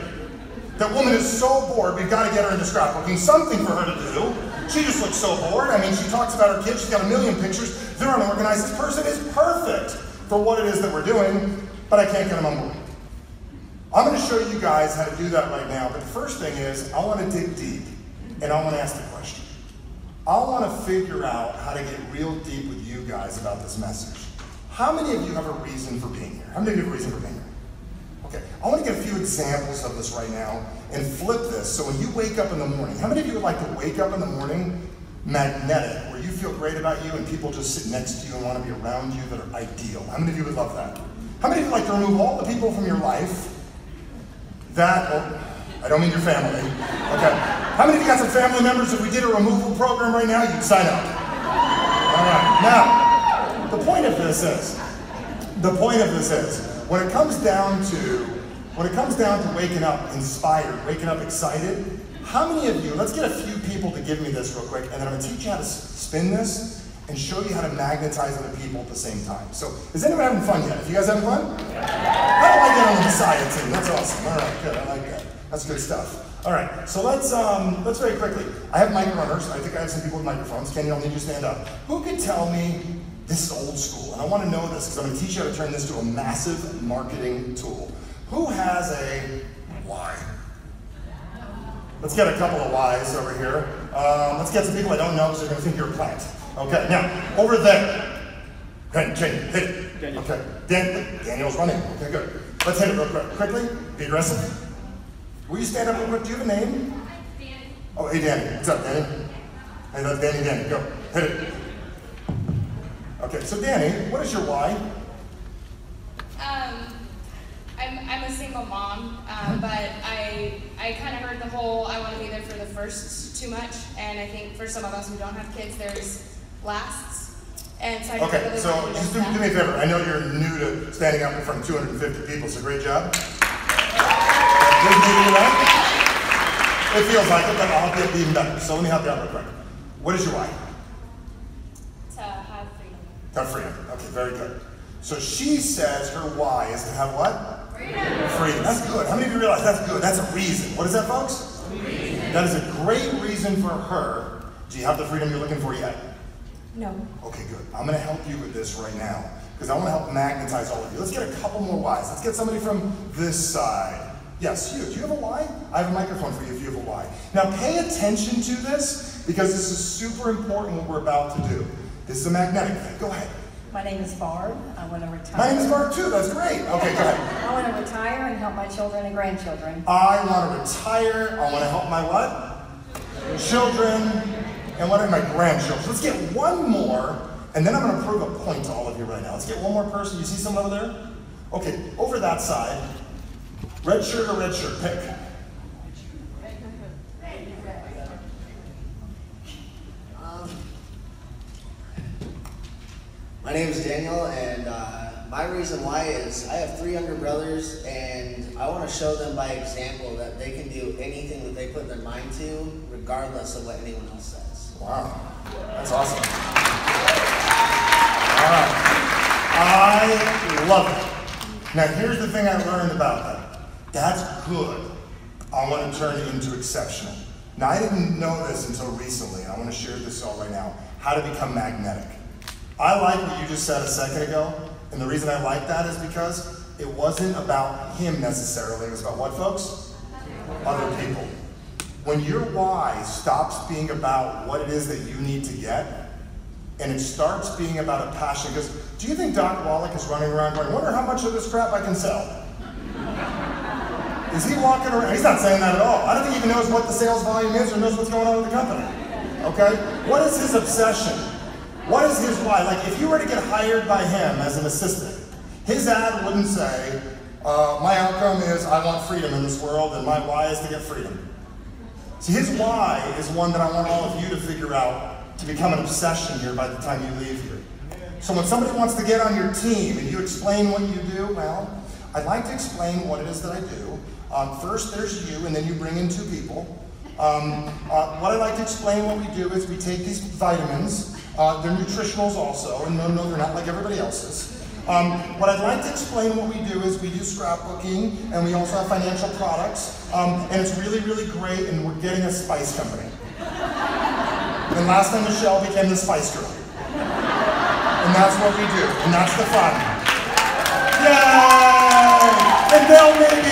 That woman is so bored, we've got to get her into scrapbooking. Something for her to do. She just looks so bored. I mean, she talks about her kids. She's got a million pictures. They're unorganized. This person is perfect for what it is that we're doing, but I can't get them on board. I'm going to show you guys how to do that right now, but the first thing is, I want to dig deep, and I want to ask the question. I want to figure out how to get real deep with you guys about this message. How many of you have a reason for being here? How many of you have a reason for being here? Okay, I want to get a few examples of this right now and flip this. So when you wake up in the morning, how many of you would like to wake up in the morning magnetic, where you feel great about you and people just sit next to you and want to be around you that are ideal? How many of you would love that? How many of you would like to remove all the people from your life that, oh, I don't mean your family, okay. How many of you got some family members, if we did a removal program right now, you'd sign up? All right, now, the point of this is, when it comes down to waking up inspired, waking up excited, how many of you, let's get a few people to give me this real quick, and then I'm going to teach you how to spin this and show you how to magnetize other people at the same time. So, is anyone having fun yet? You guys having fun? How do I get on the Messiah team? That's awesome. All right, good. I like that. That's good stuff. All right, so let's very quickly. I have mic runners. I think I have some people with microphones. Kenny, I'll need you to stand up. Who could tell me, this is old school, and I want to know this because I'm going to teach you how to turn this to a massive marketing tool. Who has a why? Let's get a couple of whys over here. Let's get some people I don't know because they're going to think you're a plant. Okay, now, over there. Okay, hit it. Daniel. Okay, Daniel's running. Okay, good. Let's hit it real quick. Quickly, be aggressive. Will you stand up real quick? Do you have a name? Danny. Oh, hey, Danny. What's up, Danny? Hey, that's Danny. Go. Hit it. Okay, so Danny, what is your why? I'm a single mom, but I kind of heard the whole I want to be there for the first too much, and I think for some of us who don't have kids, there's lasts. And so I okay, really so just do me a favor. I know you're new to standing up in front of 250 people, so great job. It feels like it, but I'll help you even better. So let me help you out real quick. What is your why? To have freedom. To have freedom. Okay, very good. So she says her why is to have what? Freedom. Freedom. That's good. How many of you realize that's good? That's a reason. What is that, folks? Reason. That is a great reason for her. Do you have the freedom you're looking for yet? No. Okay, good. I'm going to help you with this right now because I want to help magnetize all of you. Let's get a couple more whys. Let's get somebody from this side. Yes, you. Do you have a why? I have a microphone for you if you have a why. Now pay attention to this because this is super important what we're about to do. This is a magnetic thing. Go ahead. My name is Barb. I want to retire. My name is Barb too. That's great. Okay, go ahead. I want to retire and help my children and grandchildren. I want to retire. I want to help my what? Children. And what are my grandchildren? Let's get one more, and then I'm going to prove a point to all of you right now. Let's get one more person. You see someone over there? Okay, over that side. Red shirt or red shirt? Pick. My name is Daniel, and my reason why is I have 3 younger brothers, and I want to show them by example that they can do anything that they put their mind to, regardless of what anyone else says. Wow, that's awesome. All right, I love it. Now here's the thing I learned about that. That's good. I want to turn it into exceptional. Now I didn't know this until recently, and I want to share this all right now. How to become magnetic. I like what you just said a second ago, and the reason I like that is because It wasn't about him necessarily. It was about what, folks? Other people. When your why stops being about what it is that you need to get, and it starts being about a passion, because do you think Doc Wallach is running around going, I wonder how much of this crap I can sell? Is he walking around? He's not saying that at all. I don't think he even knows what the sales volume is or knows what's going on with the company. Okay? What is his obsession? What is his why? Like, if you were to get hired by him as an assistant, his ad wouldn't say, my outcome is I want freedom in this world, and my why is to get freedom. See, his why is one that I want all of you to figure out to become an obsession here by the time you leave here. So when somebody wants to get on your team and you explain what you do, well, I'd like to explain what it is that I do. First, there's you, and then you bring in two people. What I'd like to explain what we do is we take these vitamins. They're nutritionals also, and no, they're not like everybody else's. What I'd like to explain what we do is we do scrapbooking, and we also have financial products, and it's really, really great, and we're getting a spice company. And last time Michelle became the spice girl. And that's what we do, and that's the fun. Yay! And they'll maybe,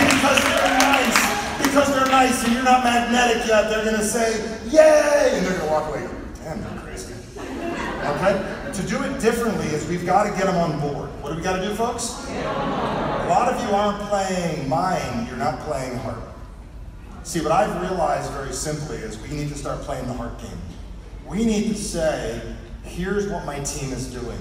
because they're nice and you're not magnetic yet, they're going to say, yay! And they're going to walk away. Damn, they're crazy. Okay? To do it differently is we've got to get them on board. What do we got to do, folks? A lot of you aren't playing mind, you're not playing heart. See, what I've realized very simply is we need to start playing the heart game. We need to say, here's what my team is doing.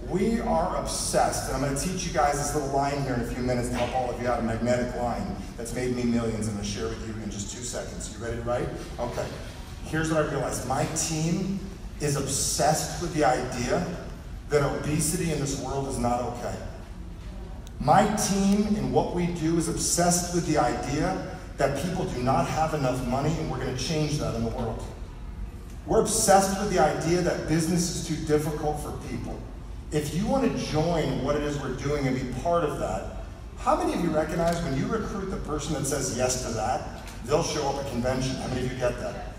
We are obsessed, and I'm going to teach you guys this little line here in a few minutes to help all of you out, a magnetic line that's made me millions. I'm going to share with you in just 2 seconds. You ready to write? Okay. Here's what I realized. My team is obsessed with the idea that obesity in this world is not okay. My team and what we do is obsessed with the idea that people do not have enough money, and we're going to change that in the world. We're obsessed with the idea that business is too difficult for people. If you want to join what it is we're doing and be part of that, how many of you recognize when you recruit the person that says yes to that, they'll show up at convention? How many of you get that?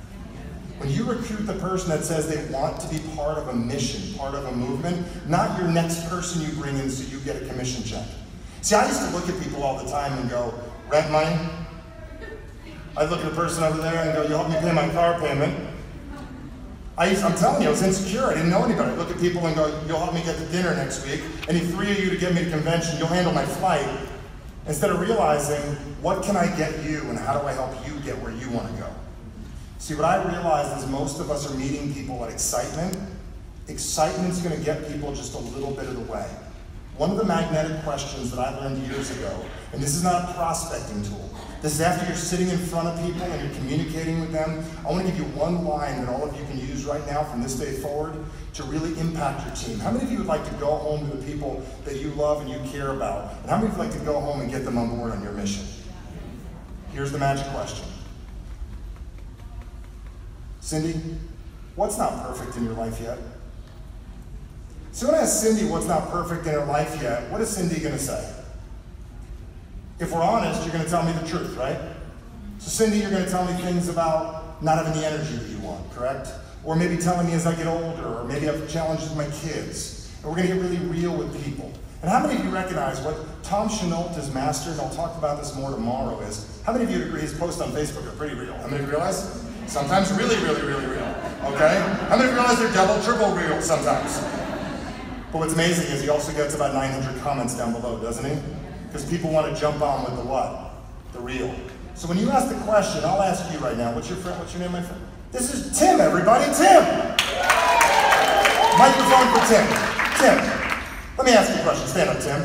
When you recruit the person that says they want to be part of a mission, part of a movement, not your next person you bring in so you get a commission check. See, I used to look at people all the time and go, rent money? I'd look at a person over there and go, you help me pay my car payment. I'm telling you, I was insecure. I didn't know anybody. I'd look at people and go, you'll help me get to dinner next week. I need 3 of you to get me to convention. You'll handle my flight. Instead of realizing, what can I get you and how do I help you get where you want to go? See, what I realized is most of us are meeting people at excitement. Excitement's going to get people just a little bit of the way. One of the magnetic questions that I learned years ago, and this is not a prospecting tool, this is after you're sitting in front of people and you're communicating with them, I want to give you one line that all of you can use right now from this day forward to really impact your team. How many of you would like to go home to the people that you love and you care about? And how many of you would like to go home and get them on board on your mission? Here's the magic question. Cindy, what's not perfect in your life yet? So when I ask Cindy what's not perfect in her life yet, what is Cindy going to say? If we're honest, you're going to tell me the truth, right? So Cindy, you're going to tell me things about not having the energy that you want, correct? Or maybe telling me as I get older, or maybe I have challenges with my kids. And we're going to get really real with people. And how many of you recognize what Tom Chenault has mastered, and I'll talk about this more tomorrow, is how many of you would agree his posts on Facebook are pretty real? How many of you realize? Sometimes really, really, really real, okay? How many of you realize they're double, triple real sometimes? But what's amazing is he also gets about 900 comments down below, doesn't he? Because people want to jump on with the what? The real. So when you ask the question, I'll ask you right now, what's your name, my friend? This is Tim, everybody, Tim! Microphone for Tim. Tim, let me ask you a question. Stand up, Tim.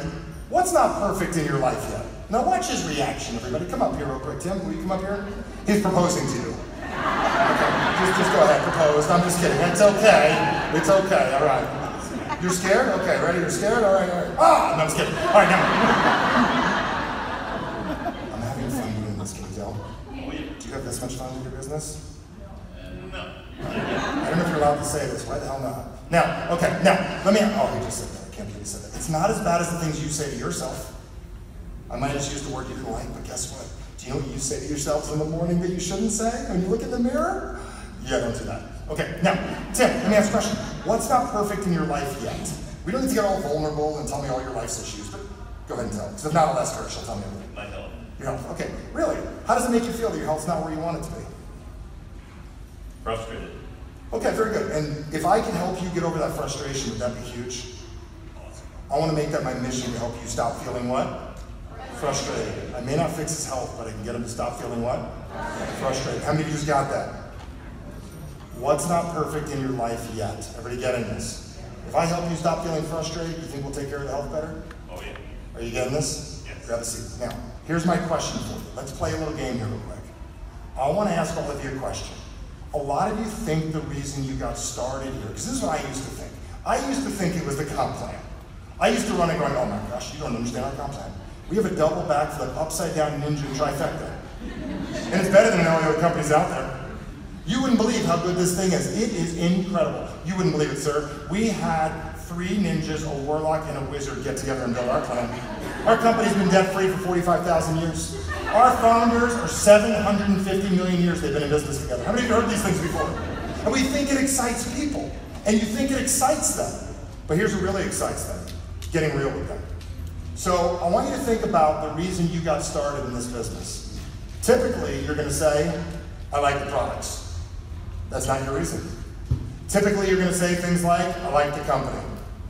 What's not perfect in your life yet? Now watch his reaction, everybody. Come up here real quick, Tim. Will you come up here? He's proposing to you. Okay, just go ahead, propose. I'm just kidding. It's okay. It's okay, all right. You're scared? Okay, ready? You're scared? All right, all right. Ah, no, I'm just kidding. All right, now. I'm having fun doing this, can you tell? Do you have this much fun with your business? No. I don't know if you're allowed to say this. Why the hell not? Now, okay, now, let me, oh, he just said that. I can't believe he said that. It's not as bad as the things you say to yourself. I might just use the word you didn't like, but guess what? Do you know what you say to yourselves in the morning that you shouldn't say when you look in the mirror? Yeah, don't do that. Okay, now, Tim, let me ask a question. What's not perfect in your life yet? We don't need to get all vulnerable and tell me all your life's issues, but Go ahead and tell. Because if not, I'll ask her. She'll tell me everything. My health. Your health. Okay. Really? How does it make you feel that your health's not where you want it to be? Frustrated. Okay, very good. And if I can help you get over that frustration, would that be huge? Awesome. I want to make that my mission to help you stop feeling what? Frustrated. I may not fix his health, but I can get him to stop feeling what? Frustrated. How many of you just got that? What's not perfect in your life yet? Everybody getting this? If I help you stop feeling frustrated, you think we'll take care of the health better? Oh, yeah. Are you getting this? Yes. Grab a seat. Now, here's my question for you. Let's play a little game here real quick. I want to ask all of you a question. A lot of you think the reason you got started here, because this is what I used to think. I used to think it was the comp plan. I used to run and going, oh my gosh, you don't understand our comp plan. We have a double backflip, upside down ninja trifecta. And it's better than all the other companies out there. You wouldn't believe how good this thing is. It is incredible. You wouldn't believe it, sir. We had 3 ninjas, a warlock, and a wizard get together and build our plan. Our company's been debt-free for 45,000 years. Our founders are 750 million years they've been in business together. How many of you heard these things before? And we think it excites people. And you think it excites them. But here's what really excites them. Getting real with them. So I want you to think about the reason you got started in this business. Typically, you're going to say, I like the products. That's not your reason. Typically, you're going to say things like, I like the company.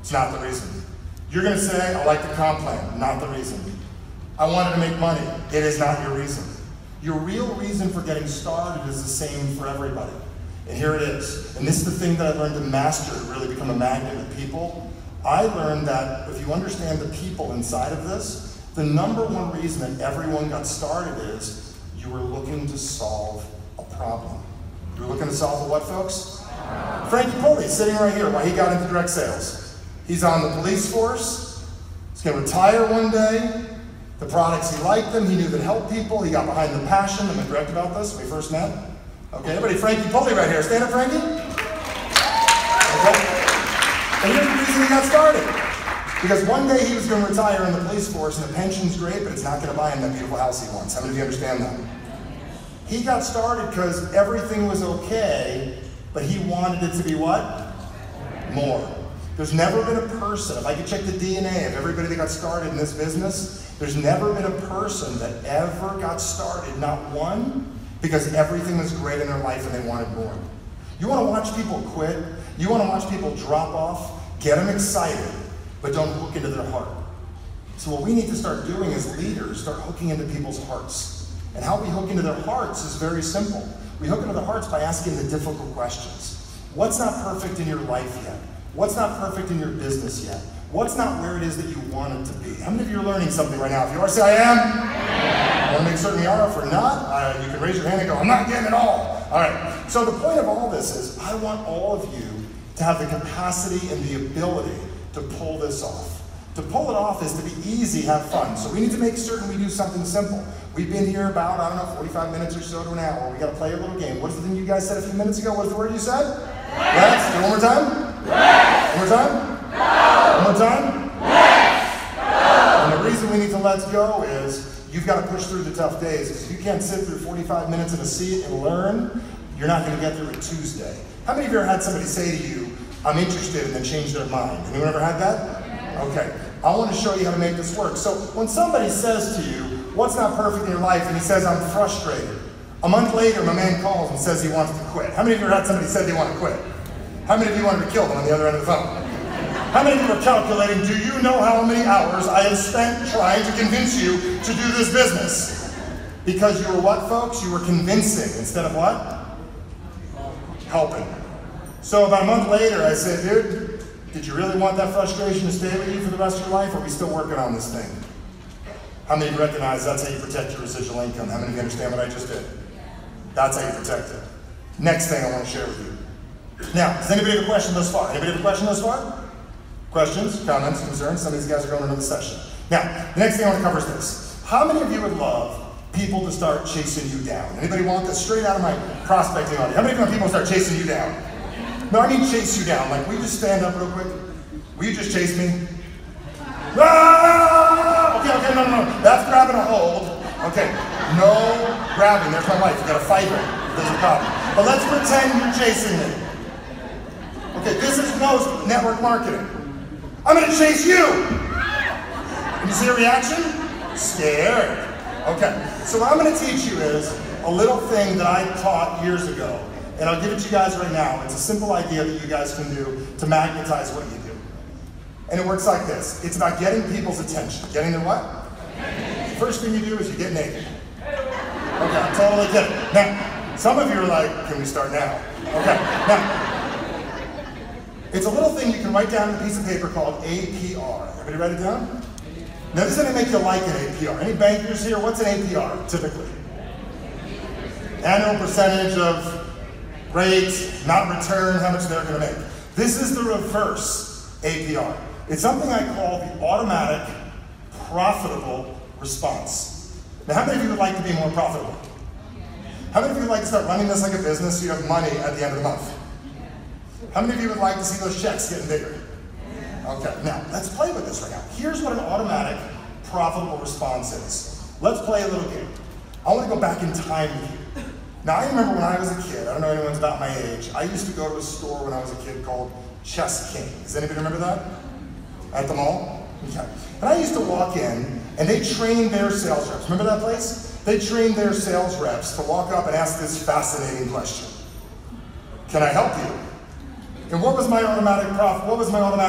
It's not the reason. You're going to say, I like the comp plan. Not the reason. I wanted to make money. It is not your reason. Your real reason for getting started is the same for everybody. And here it is. And this is the thing that I learned to master to really become a magnet of people. I learned that if you understand the people inside of this, the number one reason that everyone got started is you were looking to solve a problem. You were looking to solve a what, folks? Frankie Pulley's sitting right here. Why he got into direct sales. He's on the police force. He's going to retire one day. The products, he liked them. He knew that helped people. He got behind the passion. Am I correct about this? When we first met? Okay, everybody, Frankie Pulley right here. Stand up, Frankie. Okay. And here's the reason he got started. Because one day he was going to retire in the police force, and the pension's great, but it's not going to buy him that beautiful house he wants. How many of you understand that? He got started because everything was okay, but he wanted it to be what? More. There's never been a person, if I could check the DNA of everybody that got started in this business, there's never been a person that ever got started, not one, because everything was great in their life and they wanted more. You want to watch people quit? You want to watch people drop off? Get them excited, but don't hook into their heart. So what we need to start doing as leaders, start hooking into people's hearts. And how we hook into their hearts is very simple. We hook into their hearts by asking the difficult questions. What's not perfect in your life yet? What's not perfect in your business yet? What's not where it is that you want it to be? How many of you are learning something right now? If you are, say I am. I want to make certain you are. If we're not, you can raise your hand and go, I'm not getting it all. All right. So the point of all this is I want all of you to have the capacity and the ability to pull this off. To pull it off is to be easy, have fun. So we need to make certain we do something simple. We've been here about, I don't know, 45 minutes or so to an hour. We got to play a little game. What's the thing you guys said a few minutes ago? What's the word you said? Let's. One more time? Let's. One more time? No. One more time? Let's go. And the reason we need to let's go is you've got to push through the tough days. Because if you can't sit through 45 minutes in a seat and learn, you're not going to get through a Tuesday. How many of you ever had somebody say to you, I'm interested, and then change their mind? Anyone ever had that? Okay. I want to show you how to make this work. So when somebody says to you, what's not perfect in your life, and he says, I'm frustrated. A month later, my man calls and says he wants to quit. How many of you ever had somebody say they want to quit? How many of you wanted to kill them on the other end of the phone? How many of you are calculating, do you know how many hours I have spent trying to convince you to do this business? Because you were what, folks? You were convincing instead of what? Helping. So about a month later, I said, dude, did you really want that frustration to stay with you for the rest of your life, or are we still working on this thing? How many of you recognize that's how you protect your residual income? How many of you understand what I just did? That's how you protect it. Next thing I want to share with you. Now, does anybody have a question thus far? Anybody have a question thus far? Questions, comments, concerns? Some of these guys are going to another session. Now, the next thing I want to cover is this. How many of you would love people to start chasing you down? Anybody want this straight out of my prospecting audience? How many of you want people to start chasing you down? No, I mean chase you down. Like, will you just stand up real quick? Will you just chase me? Ah! Okay, no. That's grabbing a hold. Okay, no grabbing. There's my wife. You gotta fight her. There's a problem. But let's pretend you're chasing me. Okay, this is most network marketing. I'm gonna chase you. You see a reaction? Scared. Okay, so what I'm going to teach you is a little thing that I taught years ago, and I'll give it to you guys right now. It's a simple idea that you guys can do to magnetize what you do. And it works like this. It's about getting people's attention. Getting their what? First thing you do is you get naked. Okay, I'm totally kidding. Now, some of you are like, can we start now? Okay, now, it's a little thing you can write down on a piece of paper called APR. Everybody write it down? Now, this is going to make you like an APR. Any bankers here? What's an APR, typically? Annual percentage of rate, not return, how much they're going to make. This is the reverse APR. It's something I call the automatic profitable response. Now, how many of you would like to be more profitable? How many of you would like to start running this like a business so you have money at the end of the month? How many of you would like to see those checks getting bigger? Okay, now, let's play with this right now. Here's what an automatic profitable response is. Let's play a little game. I want to go back in time with you. Now, I remember when I was a kid, I don't know if anyone's about my age, I used to go to a store when I was a kid called Chess King. Does anybody remember that? At the mall? Okay. And I used to walk in, and they trained their sales reps. Remember that place? They trained their sales reps to walk up and ask this fascinating question. Can I help you? And what was my automatic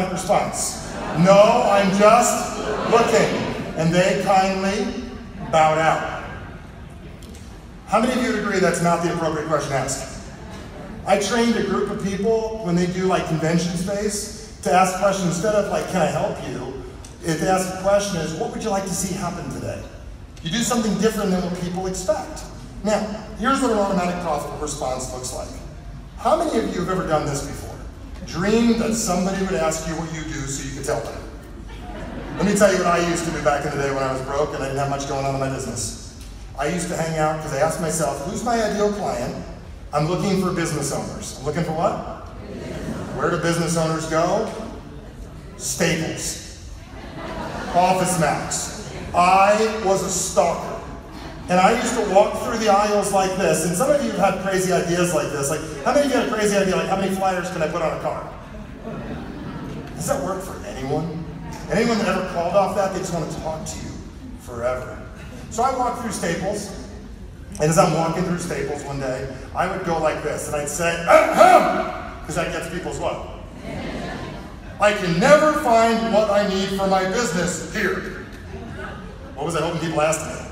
response? No, I'm just looking. And they kindly bowed out. How many of you would agree that's not the appropriate question to ask? I trained a group of people when they do like convention space to ask questions instead of like, can I help you? If they ask the question is, what would you like to see happen today? You do something different than what people expect. Now, here's what an automatic profitable response looks like. How many of you have ever done this before? Dreamed that somebody would ask you what you do so you could tell them. Let me tell you what I used to do back in the day when I was broke and I didn't have much going on in my business. I used to hang out because I asked myself, who's my ideal client? I'm looking for business owners. I'm looking for what? Where do business owners go? Staples. Office Max. I was a stalker. And I used to walk through the aisles like this, and some of you have had crazy ideas like this. Like, how many of you had a crazy idea, like, how many flyers can I put on a car? Does that work for anyone? Anyone that ever called off that, they just want to talk to you forever. So I walked through Staples, and as I'm walking through Staples one day, I would go like this, and I'd say, ahem, because that gets people's what? I can never find what I need for my business here. What was I hoping people asked me?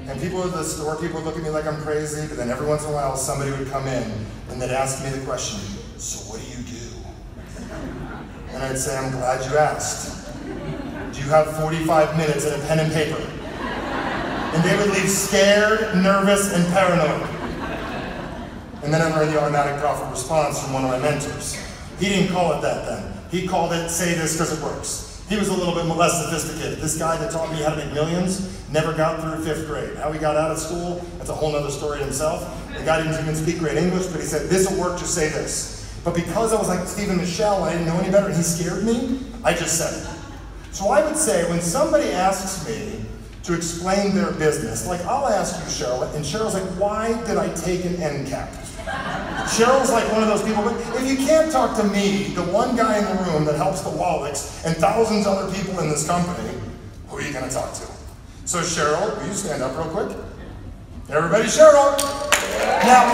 And people at the store, people would look at me like I'm crazy, but then every once in a while somebody would come in and they'd ask me the question, so what do you do? And I'd say, I'm glad you asked. Do you have 45 minutes and a pen and paper? And they would leave scared, nervous, and paranoid. And then I learned the automatic profit response from one of my mentors. He didn't call it that then. He called it, say this because it works. He was a little bit less sophisticated. This guy that taught me how to make millions never got through 5th grade. How he got out of school, that's a whole other story in himself. The guy didn't even speak great English, but he said, this will work, just say this. But because I was like Stephen Michelle and I didn't know any better and he scared me, I just said it. So I would say when somebody asks me to explain their business, like I'll ask you, Cheryl, and Cheryl's like, why did I take an NCAP? Cheryl's like one of those people, but if you can't talk to me, the one guy in the room that helps the Wallachs and thousands of other people in this company, who are you going to talk to? So Cheryl, will you stand up real quick? Everybody, Cheryl! Now,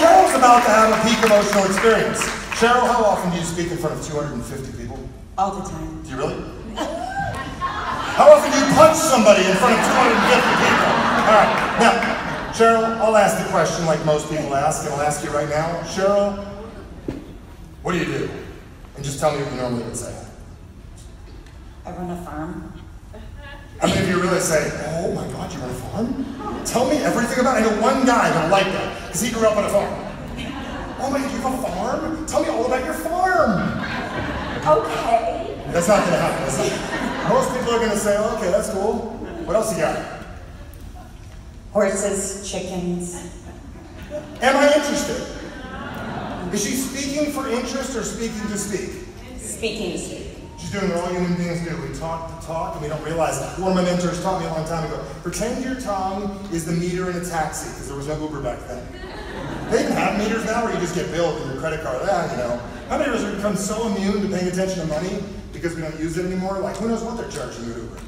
Cheryl's about to have a peak emotional experience. Cheryl, how often do you speak in front of 250 people? All the time. Do you really? How often do you punch somebody in front of 250 people? All right, now, Cheryl, I'll ask the question like most people ask, and I'll ask you right now. Cheryl, what do you do? And just tell me what you normally would say. I run a farm. How many of you really say, oh my God, you run a farm? Tell me everything about it. I know one guy that'll like that, because he grew up on a farm. Oh my God, you have a farm? Tell me all about your farm. Okay. That's not going to happen, is it? Most people are going to say, oh, okay, that's cool. What else you got? Horses, chickens. Am I interested? Is she speaking for interest or speaking to speak? Speaking to speak. She's doing what all human beings do. We talk to talk and we don't realize it. One of my mentors taught me a long time ago, pretend your tongue is the meter in a taxi, because there was no Uber back then. They even have meters now where you just get billed with your credit card. You know. How many of us have become so immune to paying attention to money because we don't use it anymore? Like, who knows what they're charging you Uber?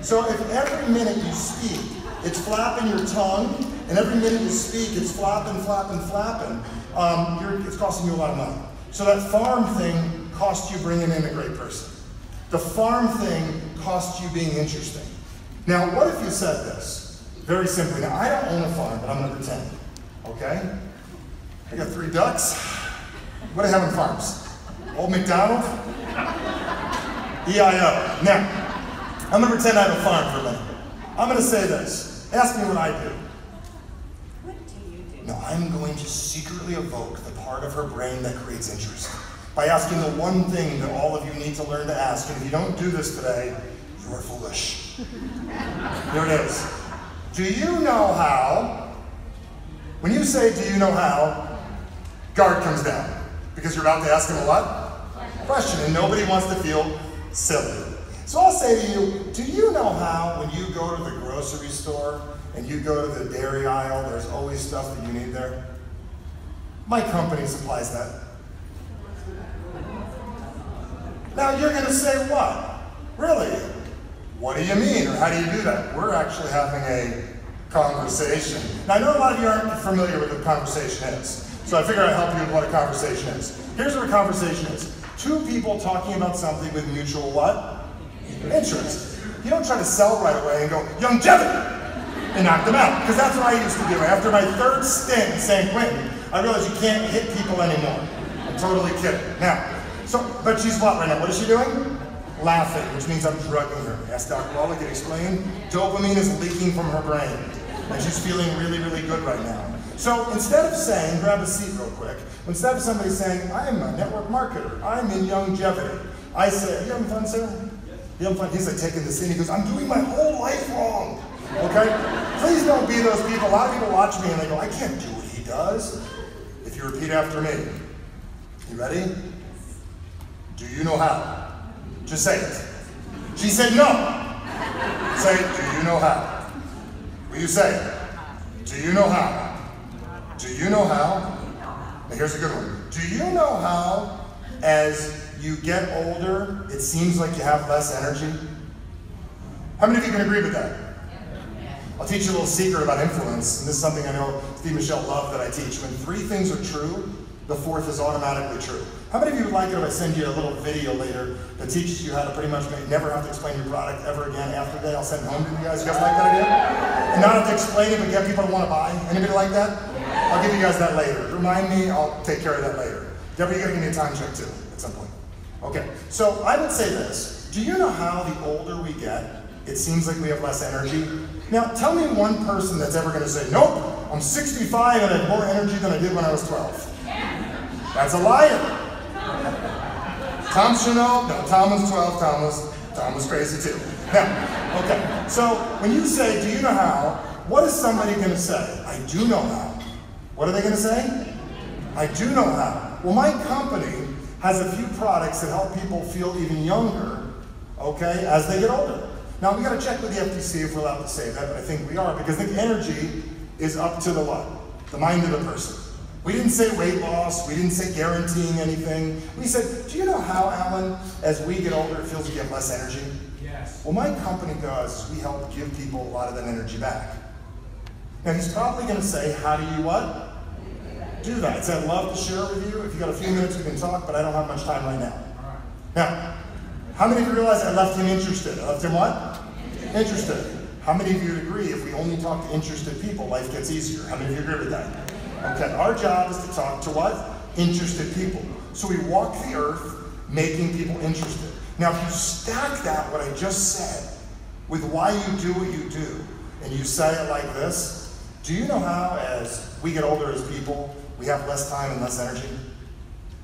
So if every minute you speak, it's flapping your tongue, and every minute you speak, it's flapping, it's costing you a lot of money. So that farm thing cost you bringing in a great person. The farm thing cost you being interesting. Now, what if you said this? Very simply. Now, I don't own a farm, but I'm going to pretend. Okay? I got 3 ducks. What do they have on farms? Old McDonald? EIO. Now, I'm going to pretend I have a farm for a minute. I'm going to say this. Ask me what I do. What do you do? No, I'm going to secretly evoke the part of her brain that creates interest by asking the one thing that all of you need to learn to ask. And if you don't do this today, you are foolish. Here it is. Do you know how? When you say, do you know how, guard comes down. Because you're about to ask him a what? Question. And nobody wants to feel silly. So I'll say to you, do you know how when you go to the grocery store and you go to the dairy aisle, there's always stuff that you need there? My company supplies that. Now you're going to say what? Really? What do you mean? Or how do you do that? We're actually having a conversation. Now I know a lot of you aren't familiar with what a conversation is. So I figured I'd help you with what a conversation is. Here's what a conversation is. 2 people talking about something with mutual what? Interest. You don't try to sell right away and go, Youngevity! And knock them out. Because that's what I used to do. After my 3rd stint in San Quentin, I realized you can't hit people anymore. I'm totally kidding. Now, but she's what right now? What is she doing? Laughing, which means I'm drugging her. Ask Dr. Wallach to explain. Dopamine is leaking from her brain. And she's feeling really, really good right now. So instead of saying, grab a seat real quick, instead of somebody saying, I'm a network marketer, I'm in Youngevity, I say, are you having fun, sir? You having fun? He's like taking this in, he goes, I'm doing my whole life wrong. Okay? Please don't be those people. A lot of people watch me and they go, I can't do what he does. If you repeat after me. You ready? Do you know how? Just say it. She said no. Say, do you know how? Will you say it? Do you know how? Do you know how? Now here's a good one. Do you know how as you get older, it seems like you have less energy? How many of you can agree with that? I'll teach you a little secret about influence, and this is something I know Steve and Michelle love that I teach. When 3 things are true, the 4th is automatically true. How many of you would like it if I send you a little video later that teaches you how to pretty much never have to explain your product ever again after that? I'll send it home to you guys. You guys like that idea? And not have to explain it, but get people to want to buy? Anybody like that? I'll give you guys that later. Remind me, I'll take care of that later. Deborah, you gotta give me a time check too, at some point. Okay, so I would say this. Do you know how the older we get, it seems like we have less energy? Now, tell me one person that's ever gonna say, nope, I'm 65 and I have more energy than I did when I was 12. That's a liar. Tom Chanel, no, Tom was 12, Tom was crazy too. Now, okay, so when you say, do you know how, what is somebody gonna say? I do know how. What are they gonna say? I do know how. Well, my company has a few products that help people feel even younger, okay, as they get older. Now, we gotta check with the FTC if we're allowed to say that, but I think we are, because I think energy is up to the what? The mind of the person. We didn't say weight loss, we didn't say guaranteeing anything. We said, do you know how, Alan, as we get older, it feels like you have less energy? Yes. Well, my company does, is we help give people a lot of that energy back. Now, he's probably gonna say, how do you what? Do that. So I'd love to share it with you. If you got a few minutes, we can talk, but I don't have much time right now. Now, how many of you realize I left him interested? I left him what? Interested. How many of you would agree if we only talk to interested people, life gets easier? How many of you agree with that? Okay, our job is to talk to what? Interested people. So we walk the earth making people interested. Now, if you stack that, what I just said, with why you do what you do, and you say it like this, do you know how as we get older as people, we have less time and less energy?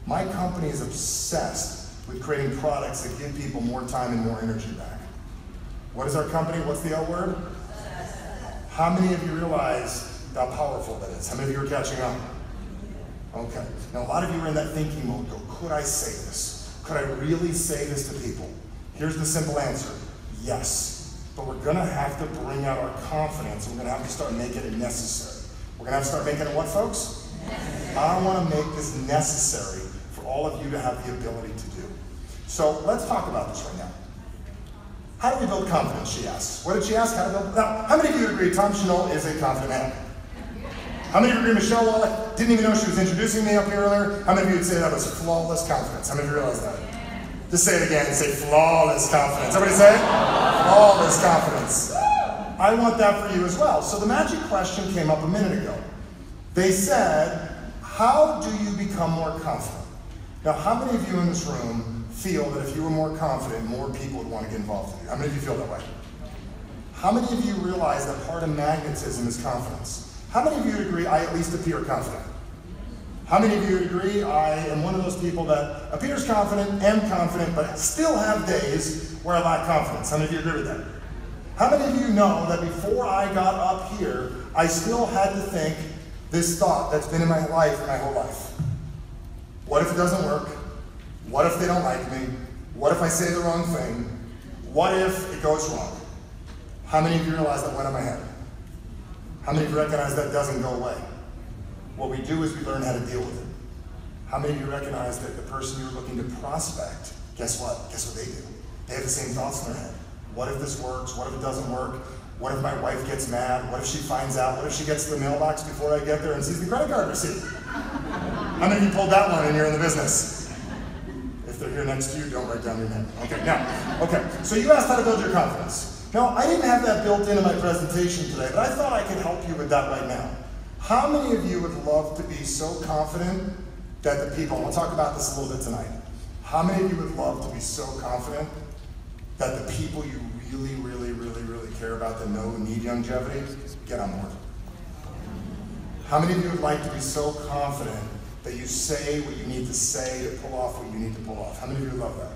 My company is obsessed with creating products that give people more time and more energy back. What is our company? What's the L word? How many of you realize how powerful that is? How many of you are catching on? Okay. Now, a lot of you are in that thinking mode. Go, could I say this? Could I really say this to people? Here's the simple answer. Yes. But we're going to have to bring out our confidence, and we're going to have to start making it necessary. We're going to have to start making it what, folks? I want to make this necessary for all of you to have the ability to do. So let's talk about this right now. How do we build confidence, she asks. What did she ask? How to build? Now, how many of you would agree Tom Chanel is a confident man? How many of you agree Michelle Wallach didn't even know she was introducing me up here earlier? How many of you would say that was flawless confidence? How many of you realize that? Just say it again and say flawless confidence. Everybody say it? Flawless confidence. I want that for you as well. So the magic question came up a minute ago. They said, how do you become more confident? Now, how many of you in this room feel that if you were more confident, more people would want to get involved with you? How many of you feel that way? How many of you realize that part of magnetism is confidence? How many of you would agree I at least appear confident? How many of you would agree I am one of those people that appears confident, am confident, but still have days where I lack confidence? How many of you agree with that? How many of you know that before I got up here, I still had to think this thought that's been in my life my whole life? What if it doesn't work? What if they don't like me? What if I say the wrong thing? What if it goes wrong? How many of you realize that went in my head? How many of you recognize that doesn't go away? What we do is we learn how to deal with it. How many of you recognize that the person you're looking to prospect, guess what? Guess what they do? They have the same thoughts in their head. What if this works? What if it doesn't work? What if my wife gets mad? What if she finds out? What if she gets to the mailbox before I get there and sees the credit card receipt? How many of you pulled that one and you're in the business? If they're here next to you, don't write down your name. Okay, so you asked how to build your confidence. Now, I didn't have that built into my presentation today, but I thought I could help you with that right now. How many of you would love to be so confident that the people, and we'll talk about this a little bit tonight. How many of you would love to be so confident that the people you really, really, really, really care about that know need Youngevity get on board? How many of you would like to be so confident that you say what you need to say to pull off what you need to pull off? How many of you would love that?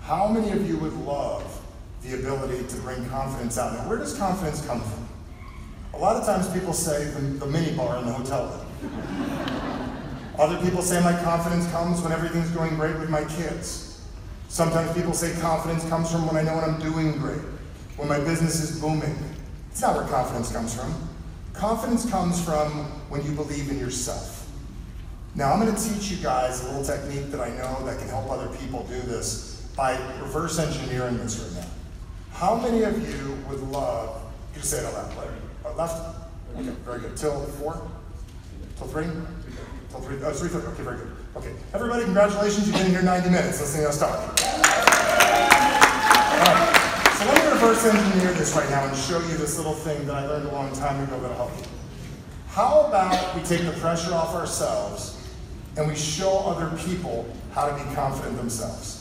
How many of you would love the ability to bring confidence out? Now, where does confidence come from? A lot of times people say the mini bar in the hotel room. Other people say my confidence comes when everything's going great with my kids. Sometimes people say confidence comes from when I know when I'm doing great, when my business is booming. It's not where confidence comes from. Confidence comes from when you believe in yourself. Now, I'm going to teach you guys a little technique that I know that can help other people do this by reverse engineering this right now. How many of you would love, you can say it out loud, Larry. Left? Okay, very good. Till 4? Till 3? Till 3? Oh, 3:30. Okay, very good. Okay, everybody, congratulations. You've been here 90 minutes listening to us talk. All right, so let me reverse engineer this right now and show you this little thing that I learned a long time ago that'll help you. How about we take the pressure off ourselves and we show other people how to be confident themselves?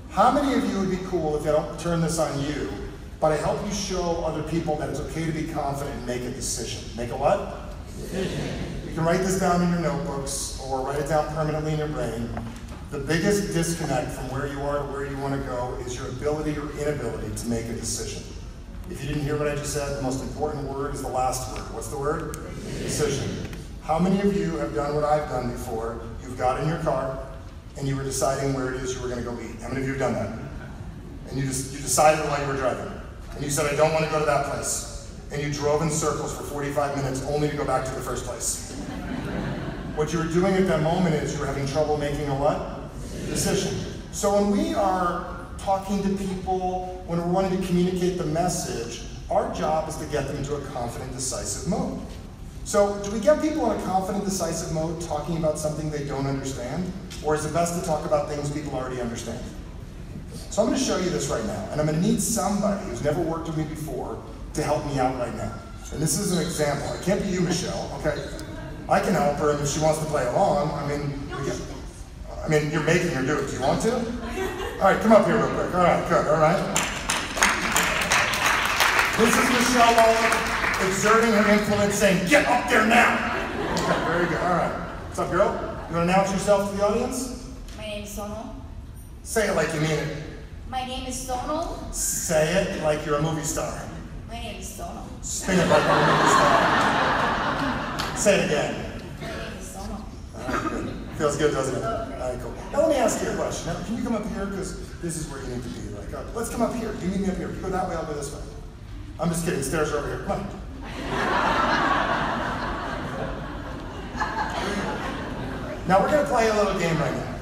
How many of you would be cool if I don't turn this on you, but I help you show other people that it's okay to be confident and make a decision? Make a what? Decision. You can write this down in your notebooks or write it down permanently in your brain. The biggest disconnect from where you are to where you want to go is your ability or inability to make a decision. If you didn't hear what I just said, the most important word is the last word. What's the word? Decision. How many of you have done what I've done before? You've got in your car and you were deciding where it is you were going to go eat. How many of you have done that? And you decided while you were driving. And you said, I don't want to go to that place. And you drove in circles for 45 minutes only to go back to the first place. What you were doing at that moment is you were having trouble making a what? Decision. So when we are talking to people, when we're wanting to communicate the message, our job is to get them into a confident, decisive mode. So do we get people in a confident, decisive mode talking about something they don't understand? Or is it best to talk about things people already understand? So I'm going to show you this right now, and I'm going to need somebody who's never worked with me before to help me out right now. And this is an example. It can't be you, Michelle, okay? I can help her, and if she wants to play along, you're making her do it. Do you want to? All right, come up here real quick. All right, good, all right. This is Michelle Wallach exerting her influence, saying, get up there now. Okay, very good, all right. What's up, girl? You want to announce yourself to the audience? My name is Sonal. Say it like you mean it. My name is Sonal. Say it like you're a movie star. My name is Sonal. Spin it like a movie star. Say it again. My name is Sonal. All right, good. Feels good, doesn't it? All right, cool. Now let me ask you a question. Now, can you come up here? Because this is where you need to be. Like, let's come up here. You meet me up here. You go that way, I'll go this way. I'm just kidding. Stairs are over here. Come on. Now we're going to play a little game right now.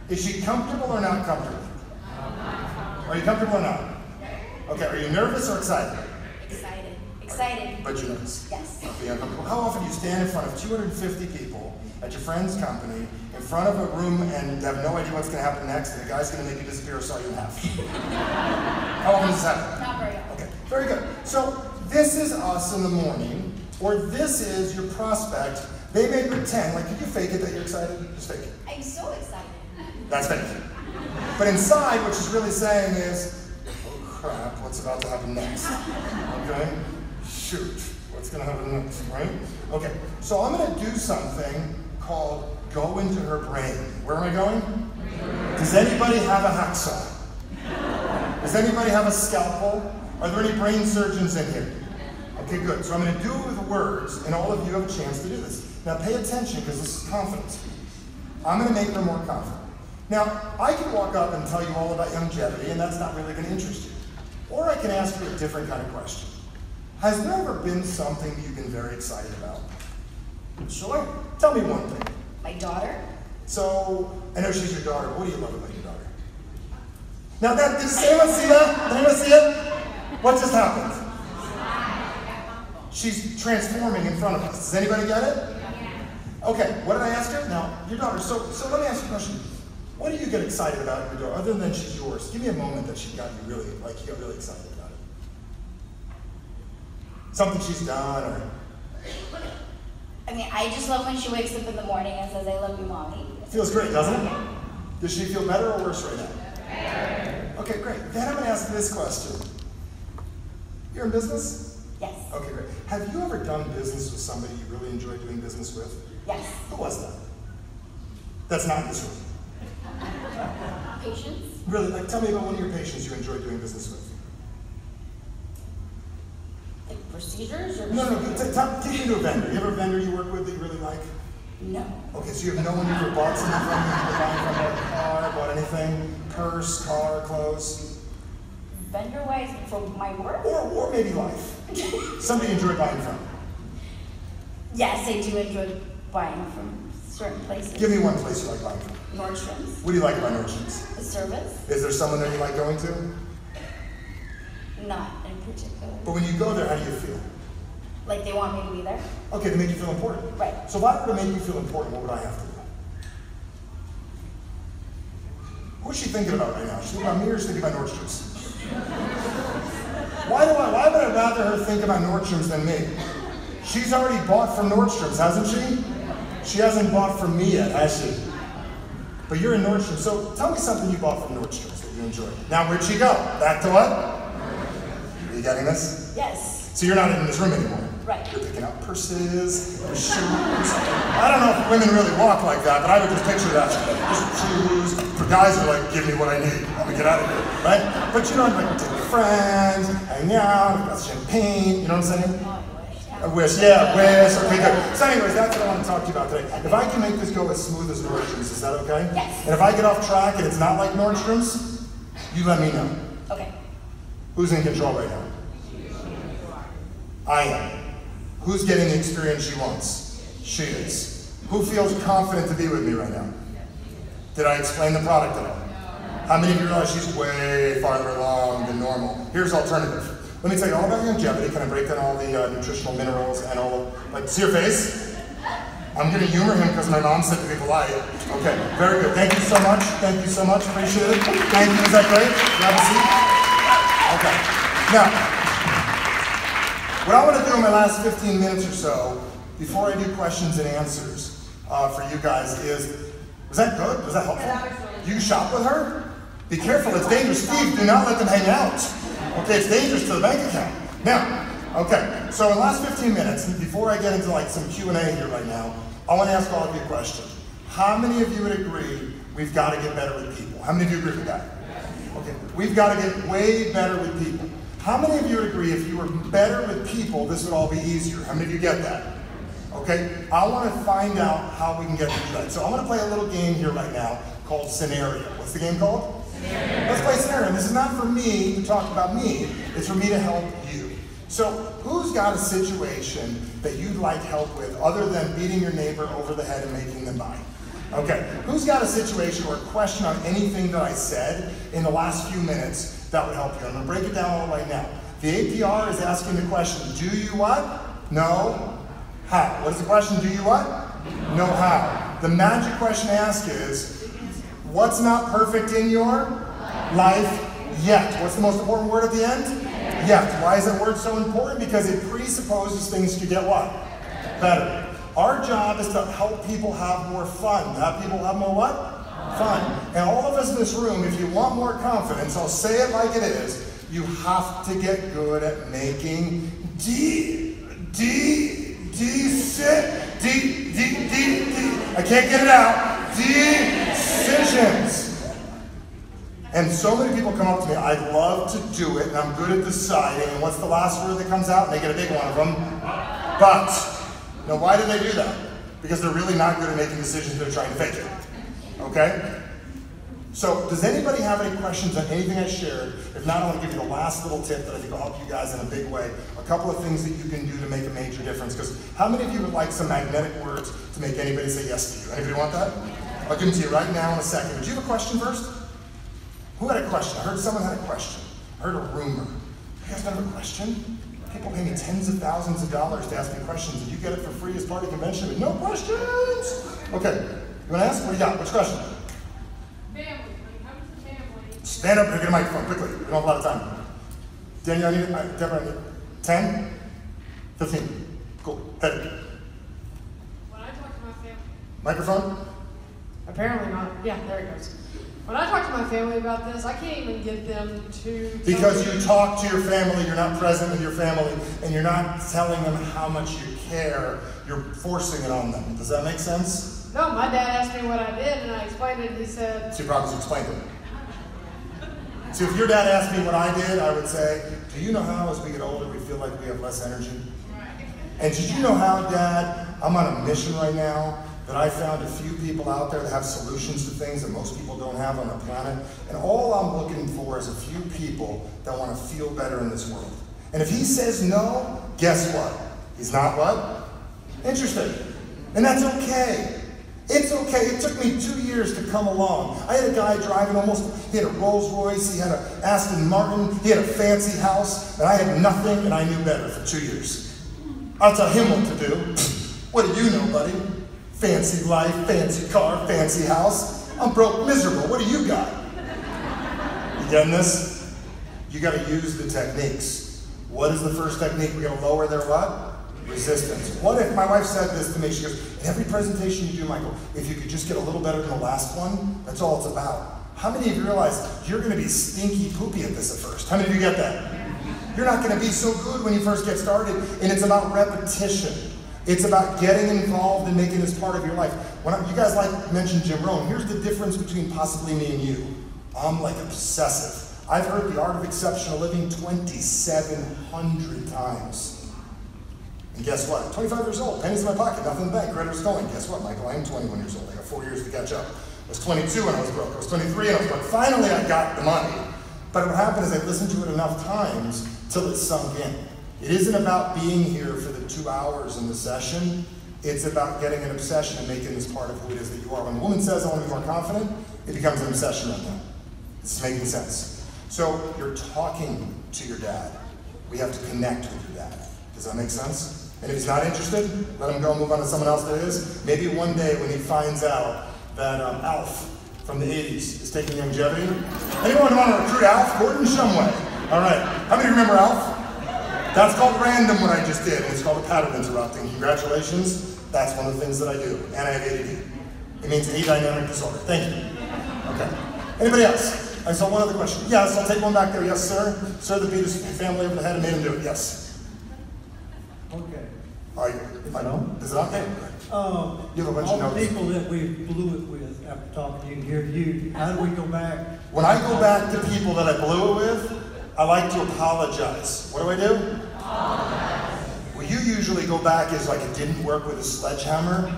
Is she comfortable or not comfortable? Are you comfortable or not? Okay, are you nervous or excited? Excited. Excited. But you're nervous. Yes. Okay, uncomfortable. How often do you stand in front of 250 people at your friend's company, in front of a room, and have no idea what's going to happen next, and the guy's going to make you disappear or saw you in half? How often does this happen? Not very often. Okay, very good. So this is us in the morning, or this is your prospect. They may pretend, like, could you fake it that you're excited? Just fake it. I'm so excited. That's fake. But inside, what she's really saying is, oh crap, what's about to happen next? Okay? Shoot, what's going to happen next, right? Okay, so I'm going to do something called go into her brain. Where am I going? Does anybody have a hacksaw? Does anybody have a scalpel? Are there any brain surgeons in here? Okay, good. So I'm going to do it with words, and all of you have a chance to do this. Now pay attention, because this is confidence. I'm going to make her more confident. Now, I can walk up and tell you all about Youngevity, and that's not really going to interest you. Or I can ask you a different kind of question. Has there ever been something you've been very excited about? Sure. Tell me one thing. My daughter? So, I know she's your daughter. What do you love about your daughter? Now, does anyone see that? Did anyone see it? What just happened? She's transforming in front of us. Does anybody get it? Okay, what did I ask her? Now, your daughter. So let me ask you a question. What do you get excited about your daughter, other than she's yours? Give me a moment that she got you really, like, you got really excited about it. Something she's done, or... I mean, I just love when she wakes up in the morning and says, I love you, Mommy. Feels great, doesn't it? Does she feel better or worse right now? Better. Okay, great. Then I'm going to ask you this question. You're in business? Yes. Okay, great. Have you ever done business with somebody you really enjoy doing business with? Yes. Who was that? That's not in this room. Patience? Really, like, tell me about one of your patients you enjoy doing business with. Like procedures or? No, take me to a vendor. You have a vendor you work with that you really like? No. Okay, so you have no one you ever bought something from? You ever bought from a car, bought anything? Purse, car, clothes? Vendor-wise for my work? Or maybe life. Somebody you enjoy buying from. Yes, I do enjoy buying from certain places. Give me one place you like buying from. Nordstrom's. What do you like about Nordstrom's? The service? Is there someone there you like going to? Not in particular. But when you go there, how do you feel? Like they want me to be there? Okay, to make you feel important. Right. So if I were to make you feel important, what would I have to do? What's she thinking about right now? She's thinking about me or she's thinking about Nordstrom's? Why would I rather her think about Nordstrom's than me? She's already bought from Nordstrom's, hasn't she? She hasn't bought from me yet, has she? But you're in Nordstrom's, so tell me something you bought from Nordstrom's that you enjoyed. Now, where'd she go? Back to what? Are you getting this? Yes. So you're not in this room anymore. Right. You're picking out purses, or shoes. I don't know if women really walk like that, but I would just picture that. Just shoes. For guys are like, give me what I need. Let me get out of here, right? But you know, like take your friends, hang out, got champagne, you know what I'm saying? A wish, yeah, wish, okay, good. So anyways, that's what I want to talk to you about today. If I can make this go as smooth as Nordstrom's, is that okay? Yes. And if I get off track and it's not like Nordstrom's, you let me know. Okay. Who's in control right now? I am. Who's getting the experience she wants? She is. Who feels confident to be with me right now? Did I explain the product at all? How many of you realize she's way farther along than normal? Here's alternative. Let me tell you all about Youngevity. Can I break down all the nutritional minerals and all of, like, see your face? I'm going to humor him because my mom said to be polite. Okay, very good. Thank you so much. Thank you so much. Appreciate it. Thank you. Is that great? Grab a seat. Okay. Now, what I want to do in my last 15 minutes or so, before I do questions and answers for you guys is, was that good? Was that helpful? Yeah, that was really good. You shop with her? Be careful, it's dangerous. Steve, do not let them hang out. Okay, it's dangerous to the bank account. Now, okay, so in the last 15 minutes, before I get into like some Q&A here right now, I want to ask all of you a question. How many of you would agree we've got to get better with people? How many of you agree with that? Okay, we've got to get way better with people. How many of you would agree if you were better with people, this would all be easier? How many of you get that? Okay, I want to find out how we can get to do that. So I'm going to play a little game here right now called Scenario. What's the game called? Scenario. Let's play Scenario. And this is not for me to talk about me, it's for me to help you. So who's got a situation that you'd like help with other than beating your neighbor over the head and making them buy? Okay, who's got a situation or a question on anything that I said in the last few minutes that would help you? I'm gonna break it down all right now. The APR is asking the question, do you what? Know how. What is the question? Do you what? Know how. The magic question to ask is, what's not perfect in your life yet? What's the most important word at the end? Yet. Why is that word so important? Because it presupposes things could get what? Better. Our job is to help people have more fun. Have people have more what? Fun. And all of us in this room, if you want more confidence, I'll say it like it is, you have to get good at making I can't get it out. Decisions. And so many people come up to me, I'd love to do it, and I'm good at deciding, and what's the last word that comes out? And they get a big one of them. But. Now, why do they do that? Because they're really not good at making decisions, they're trying to fake it. Okay? So, does anybody have any questions on anything I shared? If not, I want to give you the last little tip that I think will help you guys in a big way. A couple of things that you can do to make a major difference. Because how many of you would like some magnetic words to make anybody say yes to you? Anybody want that? I'll give them to you right now in a second. Would you have a question first? Who had a question? I heard someone had a question. I heard a rumor. You guys don't have a question? People pay me tens of thousands of dollars to ask me questions, and you get it for free as part of the convention with no questions. Okay, you want to ask? What do you got? Which question? Family. When it comes to family. Stand up and get a microphone quickly. We don't have a lot of time. Danielle, I need Deborah, I need 10? 15. Cool. Head. When I talk to my family. Microphone? Apparently not. Yeah, there it goes. When I talk to my family about this, I can't even get them to. Because you talk to your family, you're not present with your family, and you're not telling them how much you care, you're forcing it on them. Does that make sense? No, my dad asked me what I did, and I explained it, and he said. So you probably explained it. So if your dad asked me what I did, I would say, do you know how as we get older we feel like we have less energy? And did you know how, Dad, I'm on a mission right now, that I found a few people out there that have solutions to things that most people don't have on the planet. And all I'm looking for is a few people that want to feel better in this world. And if he says no, guess what? He's not what? Interested. And that's okay. It's okay. It took me 2 years to come along. I had a guy driving he had a Rolls Royce, he had an Aston Martin, he had a fancy house, and I had nothing, and I knew better for 2 years. I'll tell him what to do. What do you know, buddy? Fancy life, fancy car, fancy house. I'm broke, miserable. What do you got? You getting this? You got to use the techniques. What is the first technique? We're going to lower their what? Resistance. What if, my wife said this to me, she goes, every presentation you do, Michael, if you could just get a little better than the last one, that's all it's about. How many of you realize you're going to be stinky poopy at this at first? How many of you get that? You're not going to be so good when you first get started, and it's about repetition. It's about getting involved and making this part of your life. You guys mentioned Jim Rohn. Here's the difference between possibly me and you. I'm like obsessive. I've heard The Art of Exceptional Living 2,700 times. And guess what? 25 years old, pennies in my pocket, nothing in the bank, creditors going. Guess what, Michael? I am 21 years old. I got 4 years to catch up. I was 22 when I was broke. I was 23 and I was broke. Finally, I got the money. But what happened is I listened to it enough times till it sunk in. It isn't about being here for the 2 hours in the session. It's about getting an obsession and making this part of who it is that you are. When a woman says, I want to be more confident, it becomes an obsession right now. It's making sense. So you're talking to your dad. We have to connect with your dad. Does that make sense? And if he's not interested, let him go and move on to someone else that is. Maybe one day when he finds out that Alf from the 80s is taking Youngevity. Anyone want to recruit Alf? Gordon Shumway. All right. How many remember Alf? That's called random, what I just did. And it's called a pattern interrupting. Congratulations. That's one of the things that I do. And I have ADD. It means adynamic disorder. Thank you. Okay. Anybody else? I saw one other question. Yes, I'll take one back there. Yes, sir. Sir that beat his family over the head and made him do it. Yes. Okay. Is it on? Okay. You have a bunch of All the notes. people that we blew it with after talking to you, here to you, how do we go back? When I go back to people that I blew it with, I like to apologize. What do? Apologize. Well, you usually go back as like it didn't work with a sledgehammer,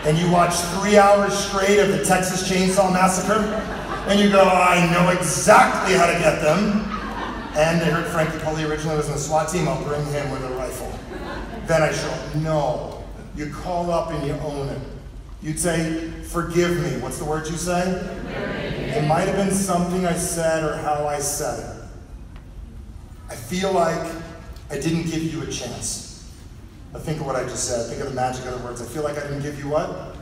and you watch 3 hours straight of the Texas Chainsaw Massacre, and you go, I know exactly how to get them. And they heard Frankie Pulley originally was in the SWAT team, I'll bring him with a rifle. Then I show up. No. You call up and you own it. You'd say, forgive me. What's the word you say? It might have been something I said or how I said it. I feel like I didn't give you a chance. Now think of what I just said. Think of the magic of the words. I feel like I didn't give you what?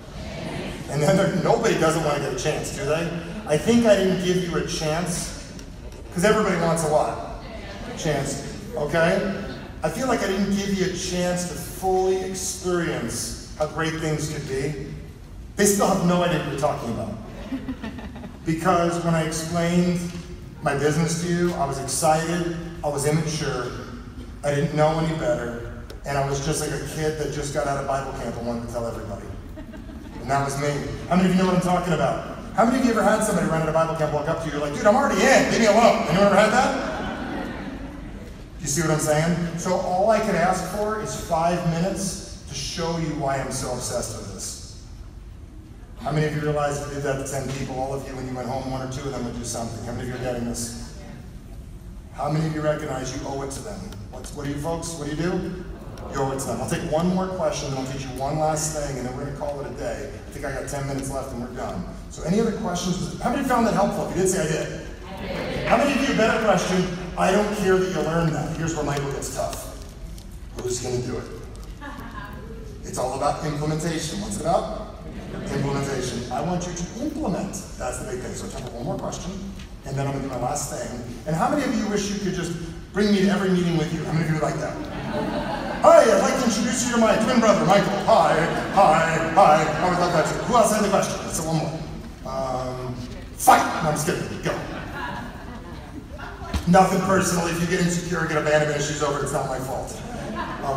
And then nobody doesn't want to get a chance, do they? I think I didn't give you a chance because everybody wants a what? Chance. Okay? I feel like I didn't give you a chance to fully experience how great things could be. They still have no idea what you're talking about. Because when I explained my business to you, I was excited, I was immature, I didn't know any better, and I was just like a kid that just got out of Bible camp and wanted to tell everybody. And that was me. How many of you know what I'm talking about? How many of you ever had somebody run out of Bible camp walk up to you, you're like, dude, I'm already in, leave me alone. Anyone ever had that? You see what I'm saying? So all I can ask for is 5 minutes to show you why I'm so obsessed with this. How many of you realize if you did that to 10 people, all of you, when you went home, 1 or 2 of them would do something? How many of you are getting this? How many of you recognize you owe it to them? What do you folks, what do? You owe it to them. I'll take one more question, and I'll teach you one last thing, and then we're going to call it a day. I think I got 10 minutes left, and we're done. So any other questions? How many found that helpful? If you did, say I did. How many of you, better question, I don't care that you learned that. Here's where Michael gets tough. Who's going to do it? It's all about implementation. What's it about? Implementation. I want you to implement. That's the big thing. So time for one more question, and then I'm going to do my last thing. And how many of you wish you could just bring me to every meeting with you? How many of you would like that? Hi, I'd like to introduce you to my twin brother, Michael. Hi. I always love that too. Who else had the question? Let's do one more. Fight! No, I'm just kidding. Go. Nothing personal. If you get insecure, get abandonment issues over, it's not my fault.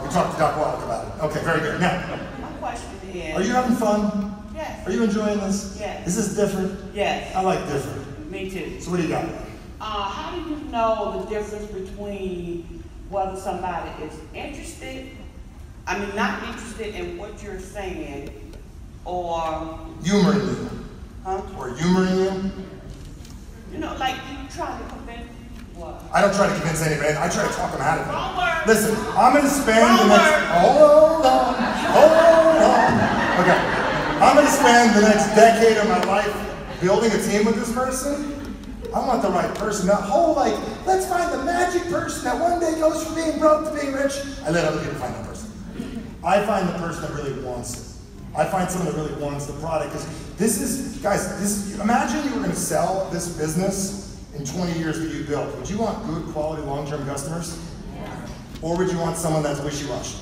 We talked to Doc Wallach about it. Okay, very good. Now, My question is... are you having fun? Yes. Are you enjoying this? Yes. Is this different? Yes. I like different. Me too. So what do you got? How do you know the difference between whether somebody is not interested in what you're saying, or... Humoring you. Huh? Or humoring you? You know, like you try to convince what? I don't try to convince anybody. I try to talk them out of it. Wrong word. Listen, I'm going to spend the next... Hold on. Okay. I'm going to spend the next decade of my life building a team with this person. I want the right person. That whole, let's find the magic person that one day goes from being broke to being rich. I let other people find that person. I find the person that really wants it. I find someone that really wants the product. Because imagine you were going to sell this business in 20 years that you built. Would you want good, quality, long-term customers? Or would you want someone that's wishy-washy?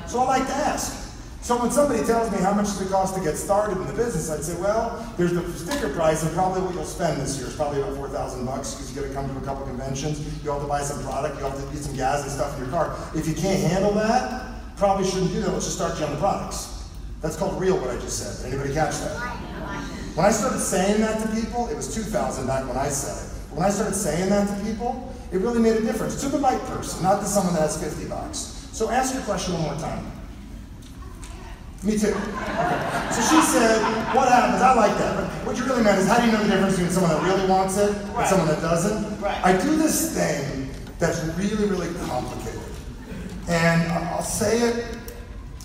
So I like to ask. So when somebody tells me how much does it cost to get started in the business, I'd say, well, there's the sticker price and probably what you'll spend this year is probably about $4,000 because you got to come to a couple conventions, you have to buy some product, you have to get some gas and stuff in your car. If you can't handle that, probably shouldn't do that. Let's just start you on the products. That's called real, what I just said. Did anybody catch that? When I started saying that to people, it was $2,000 back when I said it. When I started saying that to people, it really made a difference to the right person, not to someone that has $50. So ask your question one more time. Me too. Okay. So she said, what happens? I like that. But what you really meant is, how do you know the difference between someone that really wants it and someone that doesn't? Right. I do this thing that's really, really complicated. And I'll say it,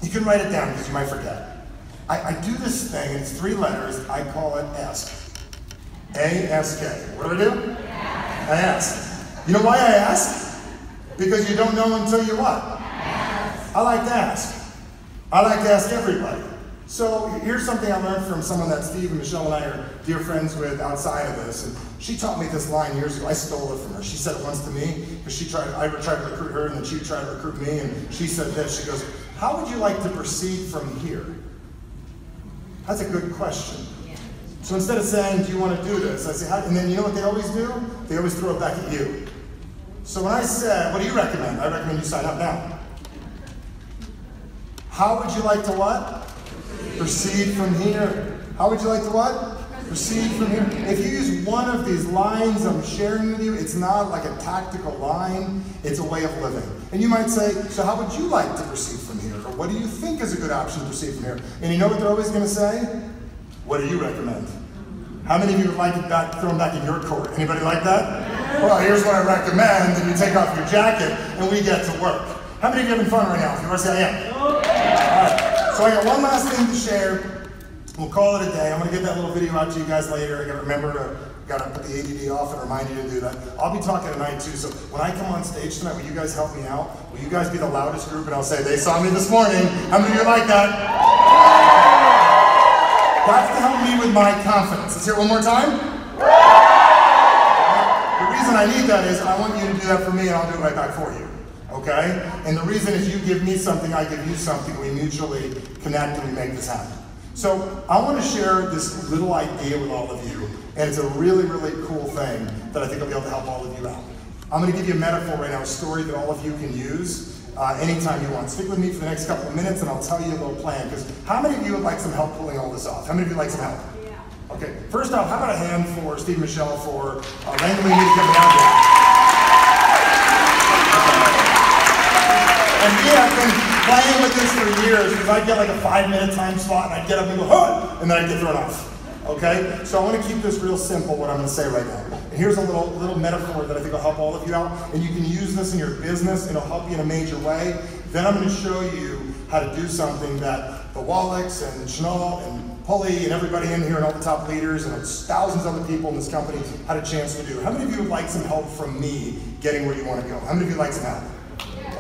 you can write it down because you might forget. I do this thing, and it's 3 letters, I call it ask. A-S-K. What do I do? I ask. You know why I ask? Because you don't know until you what? I like to ask. I like to ask everybody. So here's something I learned from someone that Steve and Michelle and I are dear friends with outside of this. And she taught me this line years ago. I stole it from her. She said it once to me because I tried to recruit her and then she tried to recruit me. And she said this. She goes, how would you like to proceed from here? That's a good question. So instead of saying, do you want to do this? I say, how? And then you know what they always do? They always throw it back at you. So when I said, what do you recommend? I recommend you sign up now. How would you like to what? Proceed from here. How would you like to what? Proceed from here. If you use one of these lines I'm sharing with you, it's not like a tactical line, it's a way of living. And you might say, so how would you like to proceed from here? Or what do you think is a good option to proceed from here? And you know what they're always going to say? What do you recommend? How many of you would like it back, thrown back in your court? Anybody like that? Well, here's what I recommend, that you take off your jacket and we get to work. How many of you are having fun right now? If you want to say I am. All right. So I got one last thing to share. We'll call it a day. I'm going to get that little video out to you guys later. I got to remember to put the ADD off and remind you to do that. I'll be talking tonight too, so when I come on stage tonight, will you guys help me out? Will you guys be the loudest group and I'll say, they saw me this morning. How many of you like that? That's to help me with my confidence. Let's hear it one more time. The reason I need that is I want you to do that for me and I'll do it right back for you. Okay? And the reason is you give me something, I give you something, we mutually connect and we make this happen. So I want to share this little idea with all of you, and it's a really, really cool thing that I think will be able to help all of you out. I'm going to give you a metaphor right now, a story that all of you can use anytime you want. Stick with me for the next couple of minutes and I'll tell you a little plan, because how many of you would like some help pulling all this off? How many of you like some help? Yeah. Okay, first off, how about a hand for Steve and Michelle for wrangling me to get me out there? And yeah, I've been playing with this for years, because I'd get like a 5-minute time slot and I'd get up and go, huh, and then I'd get thrown off. Okay? So I want to keep this real simple, what I'm going to say right now. And here's a little metaphor that I think will help all of you out, and you can use this in your business and it'll help you in a major way. Then I'm going to show you how to do something that the Wallachs and Schnall and Pulley and everybody in here and all the top leaders and thousands of other people in this company had a chance to do. How many of you would like some help from me getting where you want to go? How many of you would like some help?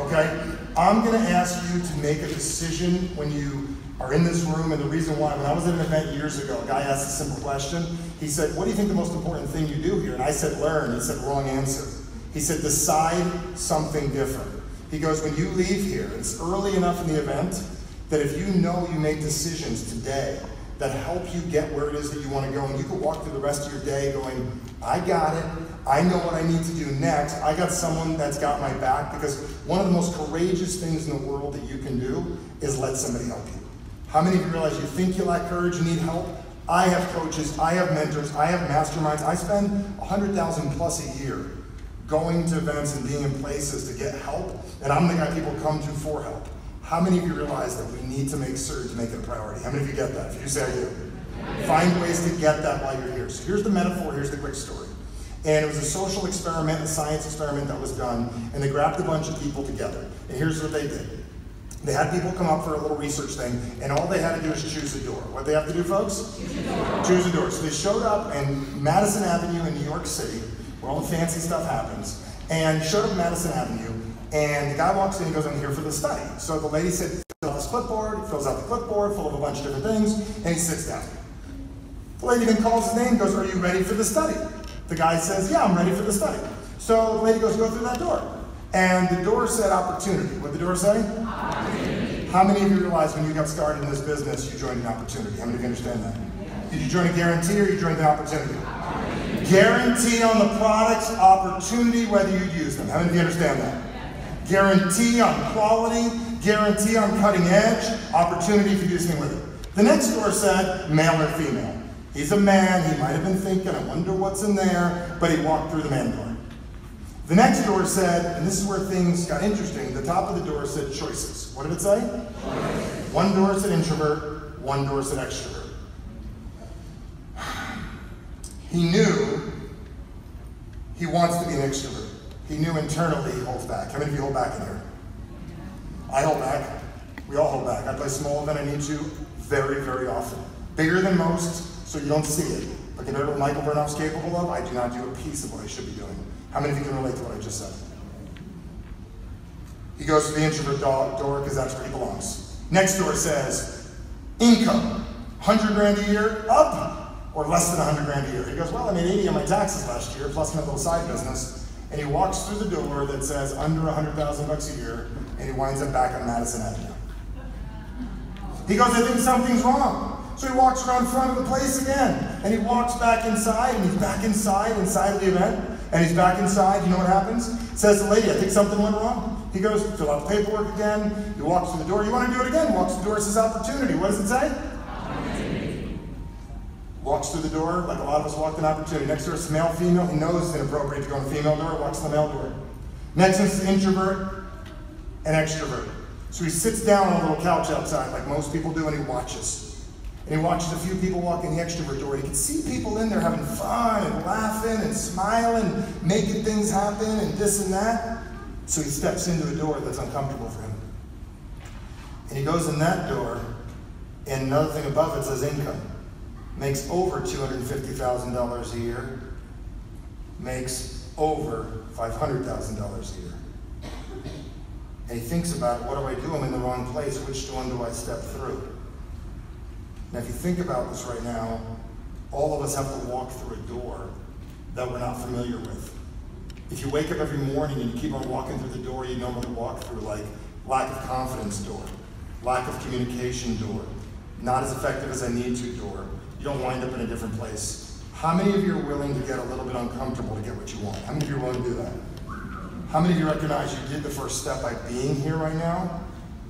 Okay? I'm going to ask you to make a decision when you are in this room, and the reason why, when I was at an event years ago, a guy asked a simple question. He said, what do you think the most important thing you do here? And I said, learn. He said, wrong answer. He said, decide something different. He goes, when you leave here, it's early enough in the event that if you know you make decisions today that help you get where it is that you want to go, and you can walk through the rest of your day going, I got it, I know what I need to do next, I got someone that's got my back, because one of the most courageous things in the world that you can do is let somebody help you. How many of you realize you think you lack courage, you need help? I have coaches, I have mentors, I have masterminds. I spend $100,000 plus a year going to events and being in places to get help, and I'm the guy people come to for help. How many of you realize that we need to make certain to make it a priority? How many of you get that? If you say I do. Find ways to get that while you're here. So here's the metaphor, here's the quick story. And it was a social experiment, a science experiment that was done, and they grabbed a bunch of people together. And here's what they did. They had people come up for a little research thing, and all they had to do was choose a door. What did they have to do, folks? Choose a door. So they showed up in Madison Avenue in New York City, where all the fancy stuff happens, and showed up in Madison Avenue, and the guy walks in and goes, I'm here for the study. So the lady said, fill out this clipboard, he fills out the clipboard full of a bunch of different things, and he sits down. The lady then calls his name and goes, are you ready for the study? The guy says, yeah, I'm ready for the study. So the lady goes, go through that door. And the door said opportunity. What did the door say? Opportunity. How many of you realize when you got started in this business, you joined an opportunity? How many of you understand that? Yes. Did you join a guarantee or you joined an opportunity? Opportunity. Guarantee on the products, opportunity whether you use them. How many of you understand that? Yes. Guarantee on quality, guarantee on cutting edge, opportunity if you do something with it. The next door said male or female. He's a man, he might have been thinking, I wonder what's in there, but he walked through the man door. The next door said, and this is where things got interesting, the top of the door said choices. What did it say? Choices. One door said introvert, one door said extrovert. He knew he wants to be an extrovert. He knew internally he holds back. How many of you hold back in here? I hold back. We all hold back. I play smaller than I need to very, very often. Bigger than most, so you don't see it. But compared to what Michael Bernoff's capable of, I do not do a piece of what I should be doing. How many of you can relate to what I just said? He goes to the introvert door because that's where he belongs. Next door says, income, 100 grand a year, up, or less than 100 grand a year. He goes, well, I made 80 on my taxes last year, plus my little side business. And he walks through the door that says under 100,000 bucks a year, and he winds up back on Madison Avenue. He goes, I think something's wrong. So he walks around front of the place again, and he walks back inside, and he's back inside of the event. And he's back inside, you know what happens? Says the lady, I think something went wrong. He goes, fill out the paperwork again. He walks through the door. You want to do it again? Walks through the door, says opportunity. What does it say? Opportunity. Walks through the door, like a lot of us walked in opportunity. Next door is male, female. He knows it's inappropriate to go in the female door, walks to the male door. Next is introvert and extrovert. So he sits down on a little couch outside, like most people do, and he watches. And he watches a few people walk in the extrovert door, and he can see people in there having fun and laughing and smiling, making things happen and this and that. So he steps into a door that's uncomfortable for him. And he goes in that door, and another thing above it says income. Makes over $250,000 a year. Makes over $500,000 a year. And he thinks about, what do I do? I'm in the wrong place. Which one do I step through? Now, if you think about this right now, all of us have to walk through a door that we're not familiar with. If you wake up every morning and you keep on walking through the door you normally walk through, like lack of confidence door, lack of communication door, not as effective as I need to door, you don't wind up in a different place. How many of you are willing to get a little bit uncomfortable to get what you want? How many of you are willing to do that? How many of you recognize you did the first step by being here right now?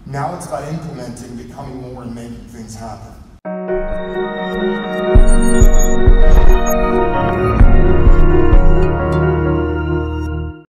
Now it's about implementing, becoming more, and making things happen.